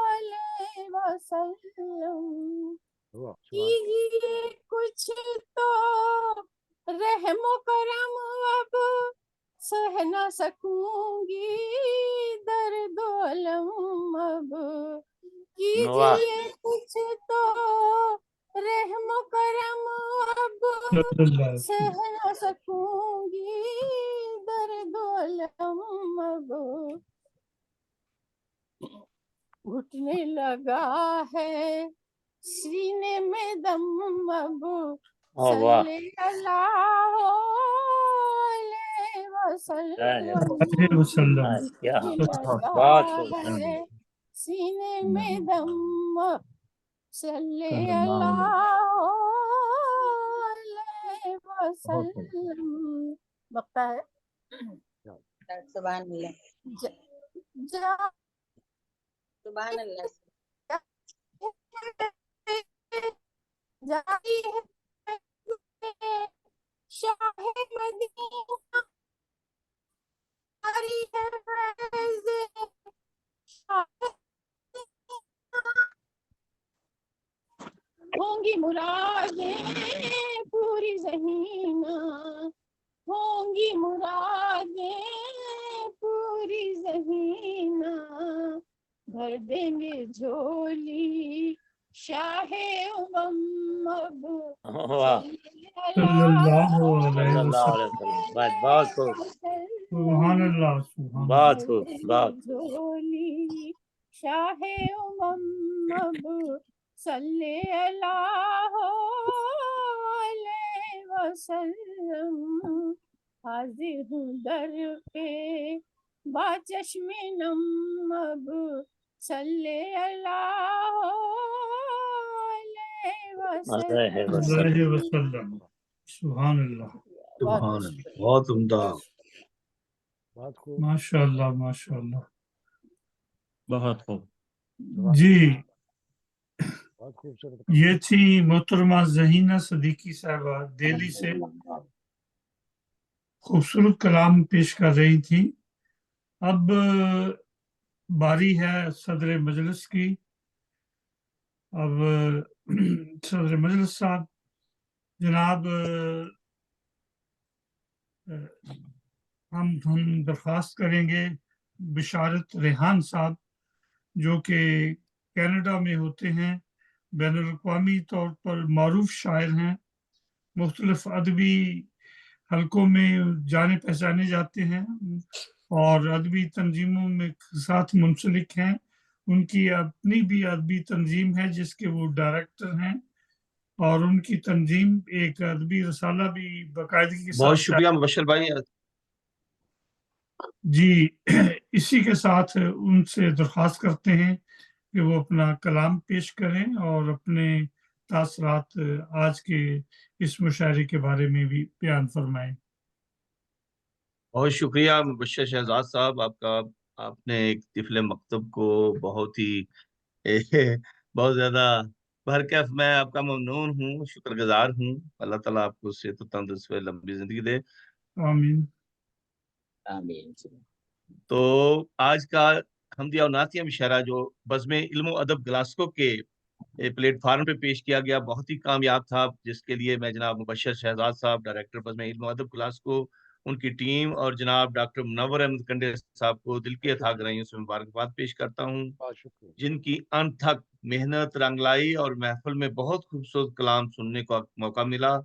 अलैहि वसल्लम। कीजिए कुछ तो रहमो करम अब सह न सकूंगी दर्द अलम अब। कीजिए कुछ तो रहमो करम अब सह न सकूंगी दर्द अलम अब। घुटने लगा है सीने में दम अब सल्ले अला अलैहि वसल्लम। क्या लगा बहुत खूब। है सीने में दम सल्ले अला अलैहि वसल्लम। बकता है सुभान अल्लाह, जा- सुभान अल्लाह। जारी है शाह मदीना, जारी है फैज़ शाह मदीना। होंगी मुरादें पूरी ज़हीना, होंगी मुरादें पूरी ज़हीना, भर देंगे झोली शाहे उमम अब वाह, सल्लल्लाहु अलैहि सल्लल्लाहु अलैहि वसल्लम। वसल्लम। बस बहुत खूब, सुभान अल्लाह, सुभान बहुत अल्लाह। खूब, बहुत। झोली शाहे उमम अब सल्ले अल्लाहु अलैहि वसल्लम। हाजिर हूँ दर पे बाचश्मे नम अब सल्ले अल्लाहु अलैहि अलैहि वसल्लम। वसल्लम। अलैहि वसल्लम। सुभान अल्लाह, सुभान अल्लाह, बहुत उम्दा। माशाअल्लाह, माशाअल्लाह। बहुत खूब। जी, ये थी मोहतरमा ज़हीना सदीकी साहबा दिल्ली से, खूबसूरत कलाम पेश कर रही थी। अब बारी है सदर मजलिस की। अब सदर मजलिस साहब जनाब हम दरख्वास्त करेंगे बिशारत रेहान साहब, जो कि कनाडा में होते हैं, बैनुल-अक़वामी तौर पर मारूफ शायर हैं, मुख्तलिफ अदबी हलकों में जाने पहचाने जाते हैं और अदबी तंजीमों में साथ मुंसलिक हैं। उनकी अपनी भी अदबी तंजीम है जिसके वो डायरेक्टर हैं, और उनकी तंजीम एक अदबी रसाला भी बाकायदगी के बहुत साथ शुक्रिया मुबशर भाई। जी। इसी के साथ उनसे दरख्वास्त करते हैं कि वो अपना कलाम पेश करें और अपने तासरात आज के इस मुशायरे के बारे में भी बयान फरमाएं। बहुत शुक्रिया मुबशर शहजाद साहब आपका। आपने एक तिफले मकतब को बहुत ही बहुत ज्यादा बरकत, मैं आपका ममनून हूँ, शुक्रगुजार हूँ। अल्लाह ताला आपको सेहत और तंदुरुस्ती लंबी जिंदगी दे। आमीन। आमीन। तो आज का हमदिया और नातिया मुशायरा जो बज़्म इल्म व अदब ग्लासगो के प्लेटफार्म पे पेश किया गया, बहुत ही कामयाब था, जिसके लिए मैं जनाब मुबशर शहजाद साहब, डायरेक्टर बज़्म इल्म व अदब ग्लासगो, उनकी टीम और जनाब डॉक्टर मुनव्वर अहमद कंडे साहब को दिल की अथाह गहराइयों से मुबारकबाद पेश करता हूँ, जिनकी अनथक मेहनत, रंगलाई और महफिल में बहुत खूबसूरत कलाम सुनने का मौका मिला।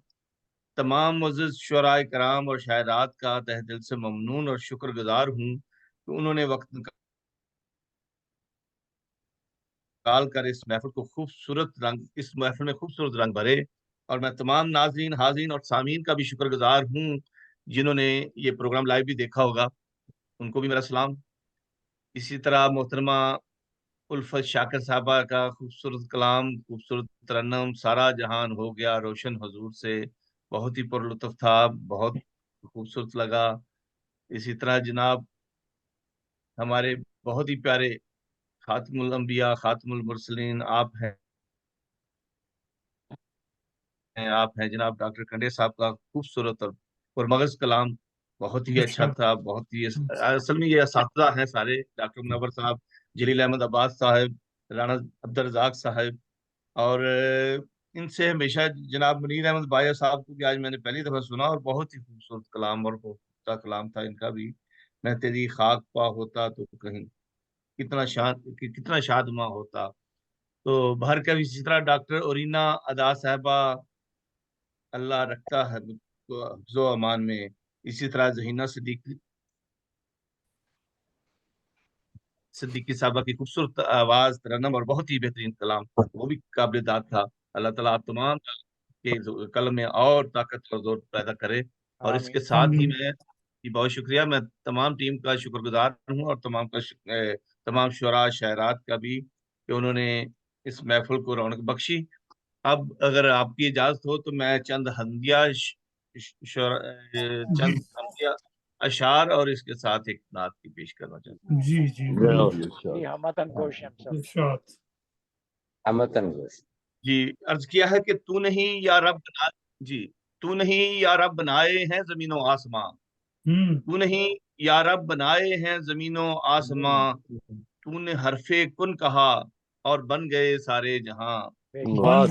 तमाम मुअज़्ज़िज़ शुअराए कराम और शायरात का तहे दिल से ममनून और शुक्रगुजार हूँ कि उन्होंने वक्त निकाल कर इस महफिल में खूबसूरत रंग भरे। और मैं तमाम नाज़रीन, हाज़रीन और सामीन का भी शुक्रगुजार हूँ जिन्होंने ये प्रोग्राम लाइव भी देखा होगा, उनको भी मेरा सलाम। इसी तरह मोहतरमा उल्फत शाकिर साहबा का खूबसूरत कलाम, खूबसूरत तरन्नुम, सारा जहान हो गया रोशन हुजूर से, बहुत ही पुरलुत्फ था, बहुत खूबसूरत लगा। इसी तरह जनाब हमारे बहुत ही प्यारे खातिमुल अंबिया, खातिमुल मुरसलीन आप हैं जनाब डॉक्टर कंडे साहब का खूबसूरत और पुरमगज़ कलाम बहुत ही अच्छा था, बहुत ही असल में ये असातिज़ा हैं सारे, डॉक्टर मुनव्वर साहब, जलील अहमद अब्बास साहब, राना अब्दुल रज़ाक साहब, और इनसे हमेशा जनाब मुनीर अहमद बाया साहब को भी आज मैंने पहली दफ़ा सुना, और बहुत ही खूबसूरत कलाम और खूबसूरत कलाम था इनका भी। मैं तेरी खाक पा होता तो कहीं कितना शादमा होता। तो बाहर का भी इसी तरह डॉक्टर ओरीना अदा साहबा, अल्लाह रखता है मुझको हिफ्ज़ो अमान में। इसी तरह ज़हीना सिद्दीकी साहबा की खूबसूरत आवाज, तरन्नुम और बहुत ही बेहतरीन कलाम, वो भी काबिल दाद था। अल्लाह ताला आप तमाम के कलम में और ताकत और जोर पैदा करे। और इसके साथ ही मैं बहुत शुक्रिया, मैं तमाम टीम का शुक्रगुजार हूँ और तमाम शुरा शायरात का भी कि उन्होंने इस महफिल को रौनक बख्शी। अब अगर आपकी इजाजत हो तो मैं चंद हमदिया अशार और इसके साथ एक नात की पेश करना चाहता हूँ। जी जी जी हमतन गोश इरशाद। हमतन गोश। जी अर्ज किया है कि तू नहीं या रब जी तू नहीं या रब बनाए हैं जमीनों आसमां, तू नहीं या रब बनाए हैं जमीनों आसमां, तूने हरफे कुन कहा और बन गए सारे जहां। बहुत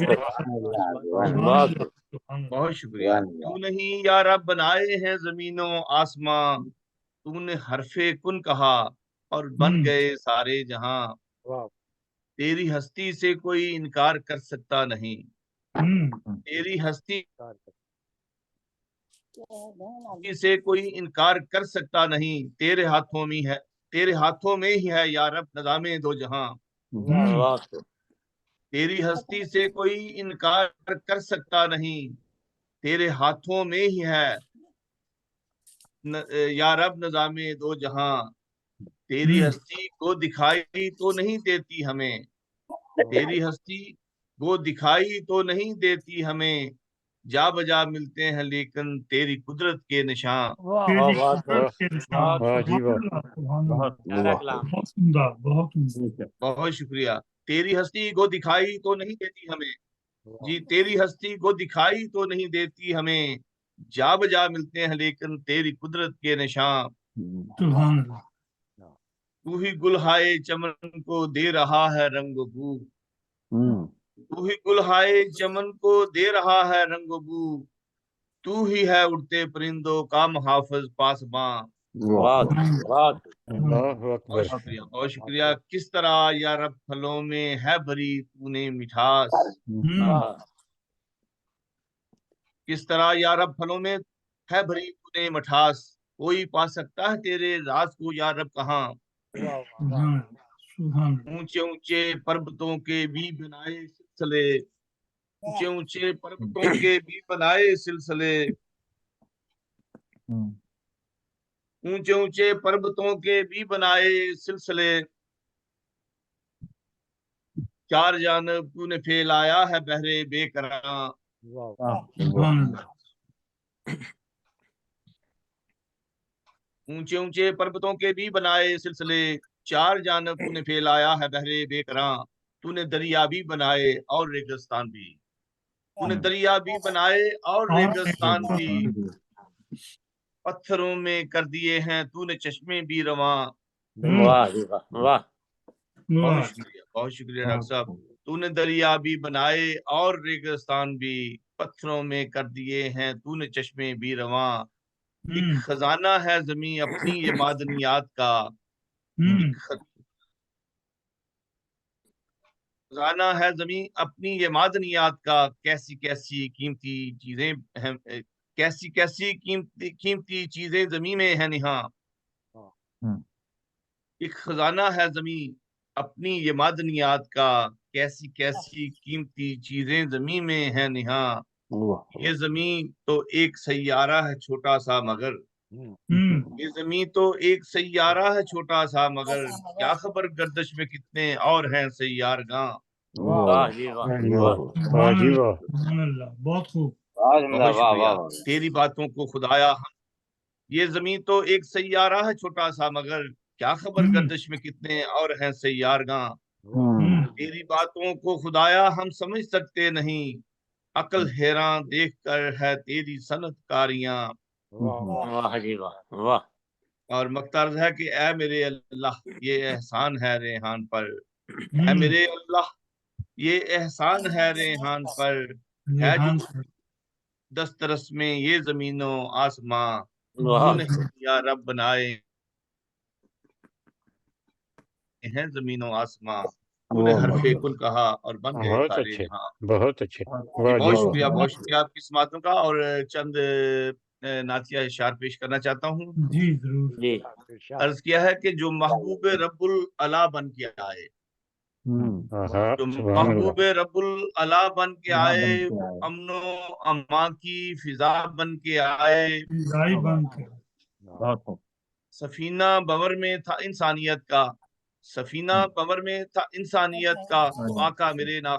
शुक्रिया। तू नहीं या रब बनाए हैं जमीनों आसमां, तूने हरफे कुन कहा और बन गए सारे जहां। तेरी हस्ती से कोई इनकार कर सकता नहीं, तेरी हस्ती से कोई इनकार कर सकता नहीं। तेरे हाथों में है, तेरे हाथों में ही है या रब नज़ामे दो जहां। तेरी हस्ती से कोई इनकार कर सकता नहीं, तेरे हाथों में ही है या रब नज़ामे दो जहां। तेरी हस्ती को दिखाई तो नहीं देती हमें, तेरी हस्ती को दिखाई तो नहीं देती हमें। जा बजा मिलते हैं लेकिन तेरी कुदरत के निशान। बहुत शुक्रिया। तेरी हस्ती को दिखाई तो नहीं देती हमें, जी तेरी हस्ती को दिखाई तो नहीं देती हमें। जा बजा मिलते हैं लेकिन तेरी कुदरत के निशान। तू ही गुलहाए चमन को दे रहा है रंग बू, तू ही गुलहाए चमन को दे रहा है रंग बू। तू ही है उड़ते परिंदों का मुहाफिज पासबां। बहुत शुक्रिया, बहुत शुक्रिया। किस तरह या रब फलों में है भरी तूने मिठास, किस तरह या रब फलों में है भरी तूने मिठास। कोई पा सकता है तेरे राज को या रब कहाँ। ऊंचे ऊंचे पर्वतों के भी बनाए सिलसिले, ऊंचे ऊंचे पर्वतों के भी बनाए सिलसिले, ऊंचे ऊंचे पर्वतों के भी बनाए सिलसिले। चार जानब तूने फैलाया है बहरे बेकरां। ऊंचे ऊंचे पर्वतों के भी बनाए सिलसिले, चार जानब तूने फैलाया है बहरे बेकरां। तूने दरिया भी बनाए और रेगिस्तान भी, तूने दरिया भी बनाए और रेगिस्तान भी। पत्थरों में कर दिए हैं तूने चश्मे भी रवां। बहुत शुक्रिया डॉक्टर साहब। तूने दरिया भी बनाए और रेगिस्तान भी, पत्थरों में कर दिए हैं तूने चश्मे भी रवां। एक खजाना है जमीन अपनी ये मादनियात का, एक खजाना है जमीन अपनी ये मादनियात का। कैसी कैसी कीमती चीजें हैं, कैसी कैसी कीमती चीजें जमीन में है निहा। एक खजाना है जमीन अपनी ये मादनियात का, कैसी कैसी कीमती चीजें जमीन में है निहा। ये जमीन तो एक सैयारा है छोटा सा मगर, ये जमीन तो एक सैयारा है छोटा सा मगर। क्या खबर गर्दिश में कितने और हैं सैयारगां। बहुत खूब। बहुत शुक्रिया। तेरी बातों को खुदाया, ये जमीन तो एक सैयारा है छोटा सा मगर। क्या खबर गर्दिश में कितने और हैं सैयारगां। तेरी बातों को खुदाया हम समझ सकते नहीं, अकल हैरान देख कर है तेरी सनतकारियां। और मकतर्ज है कि ऐ मेरे अल्लाह ये एहसान है रेहान पर, ऐ मेरे अल्लाह ये एहसान है रेहान पर। है जो दस्तरस में ये जमीनों आसमां, तूने या रब बनाए हैं जमीनों आसमां। तूने हरफे कुल कहा और बन गए बहुत सारे अच्छे, जहां। बहुत अच्छे। बहुत शुक्रिया आपकी समातों का। और चंद नातिया इशार पेश करना चाहता हूँ। जी जरूर। अर्ज किया है कि जो महबूब रब्बुल अला बन के आए, जो महबूब रब्बुल अला बन के आए, अमनो अमा की फिजा बन के आए। सफीना बवर में था इंसानियत का, सफीना बवर में था इंसानियत का। तो आका मेरे ना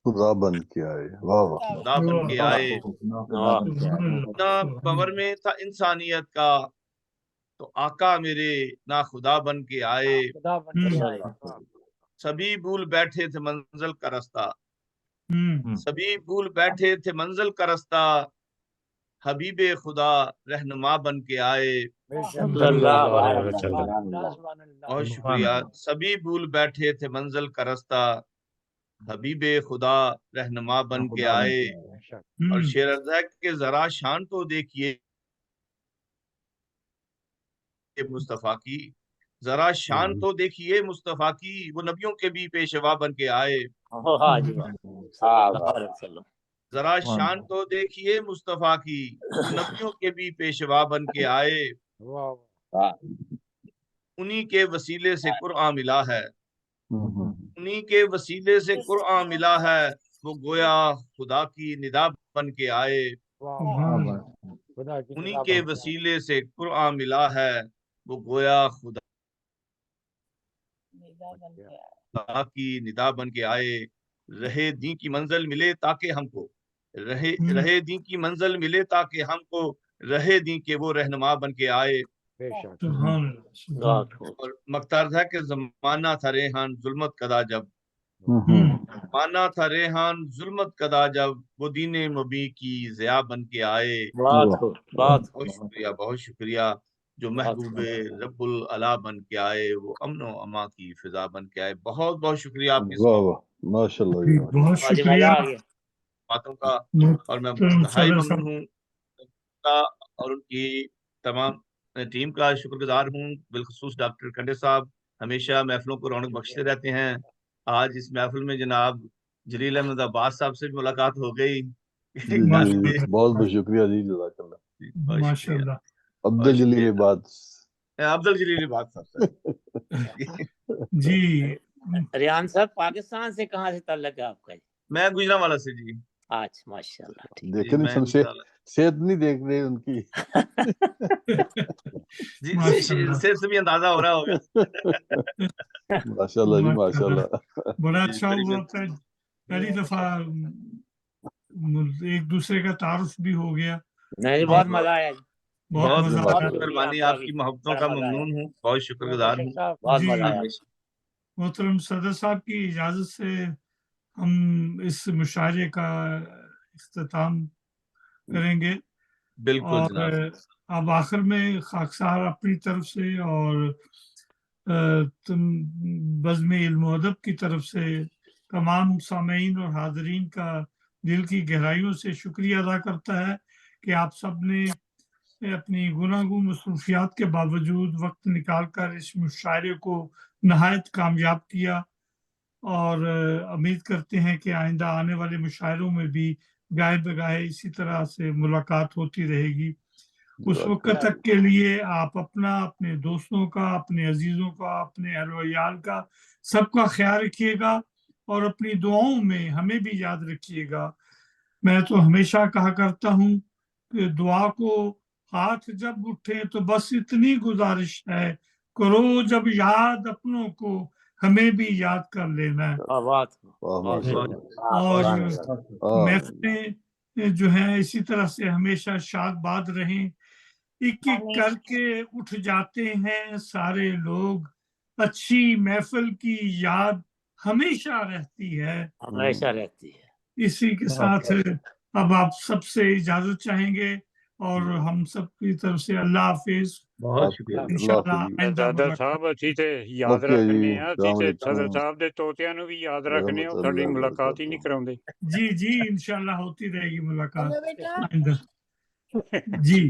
खुदा बन के आए। वाह वाह। खुदा बन के आए। सफीना बवर में था इंसानियत का, تو آقا میرے نا خدا بن کے آئے، خدا بن کے آئے، سبھی بھول بیٹھے تھے منزل کا رستہ، سبھی بھول بیٹھے تھے منزل کا رستہ، حبیب خدا رہنما بن کے آئے۔ صلی اللہ علیہ وسلم۔ بہت شکریہ۔ سبھی بھول بیٹھے تھے منزل کا رستہ، حبیب خدا رہنما بن کے آئے۔ اور شیر عرض ہے کہ ذرا شان تو دیکھیے مصطفیٰ کی، ذرا شان تو دیکھیے مصطفیٰ کی، وہ نبیوں کے بھی پیشوا بن کے آئے۔ ذرا شان تو دیکھیے مصطفیٰ کی، وہ نبیوں کے بھی پیشوا بن کے آئے۔ انہی کے وسیلے سے قرآن ملا ہے، انہی کے وسیلے سے قرآن ملا ہے، وہ گویا خدا کی ندا بن کے آئے۔ انہی کے وسیلے سے قرآن ملا ہے، وہ گویا خدا کی ندا بن کے آئے۔ رہے دین کی منزل ملے تاکہ ہم کو، رہے دین کی منزل ملے تاکہ ہم کو، رہے دین کے وہ رہنما بن کے آئے۔ اور مقترض ہے کہ زمانہ تھا ریحان ظلمت کدا جب، زمانہ تھا ریحان ظلمت کدا جب، وہ دین مبی کی ضیاء بن کے آئے۔ بہت شکریہ، بہت شکریہ۔ جو محبوب رب العلا بن کے آئے، وہ امن و اما کی فضا بن کے آئے۔ بہت بہت شکریہ آپ کی ماشاءاللہ، بہت شکریہ باتوں کا، اور میں انتہائی ممنون ہوں اور ان کی تمام ٹیم کا شکر گزار ہوں، بالخصوص ڈاکٹر کنڈے صاحب ہمیشہ محفلوں کو رونق بخشتے رہتے ہیں۔ آج اس محفل میں جناب جلیل احمد عباس صاحب سے بھی ملاقات ہو گئی۔ بہت بہت شکریہ جی، جزاک اللہ، ماشاءاللہ۔ عبد الجلیل بات، عبد الجلیل بات صاحب جی ریان صاحب پاکستان سے کہاں سے تعلق ہے آپ کا؟ میں گجرانوالہ سے جی۔ آج ماشاءاللہ، دیکھیں نہیں صحت نہیں دیکھ رہے ان کی، جی صحت سے بھی اندازہ ہو رہا ہوگا۔ ماشاءاللہ جی، ماشاءاللہ، بڑا اچھا ہوا تھا، پہلی دفعہ ایک دوسرے کا تعارف بھی ہو گیا۔ نہیں بہت مزہ آیا، بہت مہربانی، آپ کی محبتوں کا ممنون ہوں، بہت شکر گزار ہوں۔ بہت مزہ آیا۔ محترم صدر صاحب کی اجازت سے ہم اس مشاعرے کا اختتام کریں گے۔ بالکل اور جناب۔ اب آخر میں خاکسار اپنی طرف سے اور بزم علم و ادب کی طرف سے تمام سامعین اور حاضرین کا دل کی گہرائیوں سے شکریہ ادا کرتا ہے کہ آپ سب نے اپنی گناہگو مصروفیات کے باوجود وقت نکال کر اس مشاعرے کو نہایت کامیاب کیا، اور امید کرتے ہیں کہ آئندہ آنے والے مشاعروں میں بھی گاہے بگاہے اسی طرح سے ملاقات ہوتی رہے گی۔ اس وقت تک کے لیے آپ اپنا، اپنے دوستوں کا، اپنے عزیزوں کا، اپنے اہل و عیال کا، سب کا خیال رکھیے گا، اور اپنی دعاؤں میں ہمیں بھی یاد رکھیے گا۔ میں تو ہمیشہ کہا کرتا ہوں کہ دعا کو ہاتھ جب اٹھے تو بس اتنی گزارش ہے، کرو جب یاد اپنوں کو، ہمیں بھی یاد کر لینا ہے۔ اور محفلیں جو ہیں اسی طرح سے ہمیشہ شاد باد رہیں۔ ایک ایک کر کے اٹھ جاتے ہیں سارے لوگ، اچھی محفل کی یاد ہمیشہ رہتی ہے، ہمیشہ رہتی ہے۔ اسی کے ساتھ اب آپ سب سے اجازت چاہیں گے، اور ہم سب کی طرف سے اللہ حافظ۔ بہت شکریہ۔ صدر صاحب اسی سے یاد رکھنے ہیں، اسی سے صدر صاحب دے توتیاں نو بھی یاد رکھنے ہیں، تھوڑی ملاقات ہی نہیں کراؤندے۔ جی جی انشاءاللہ ہوتی رہے گی ملاقات آئندہ۔ جی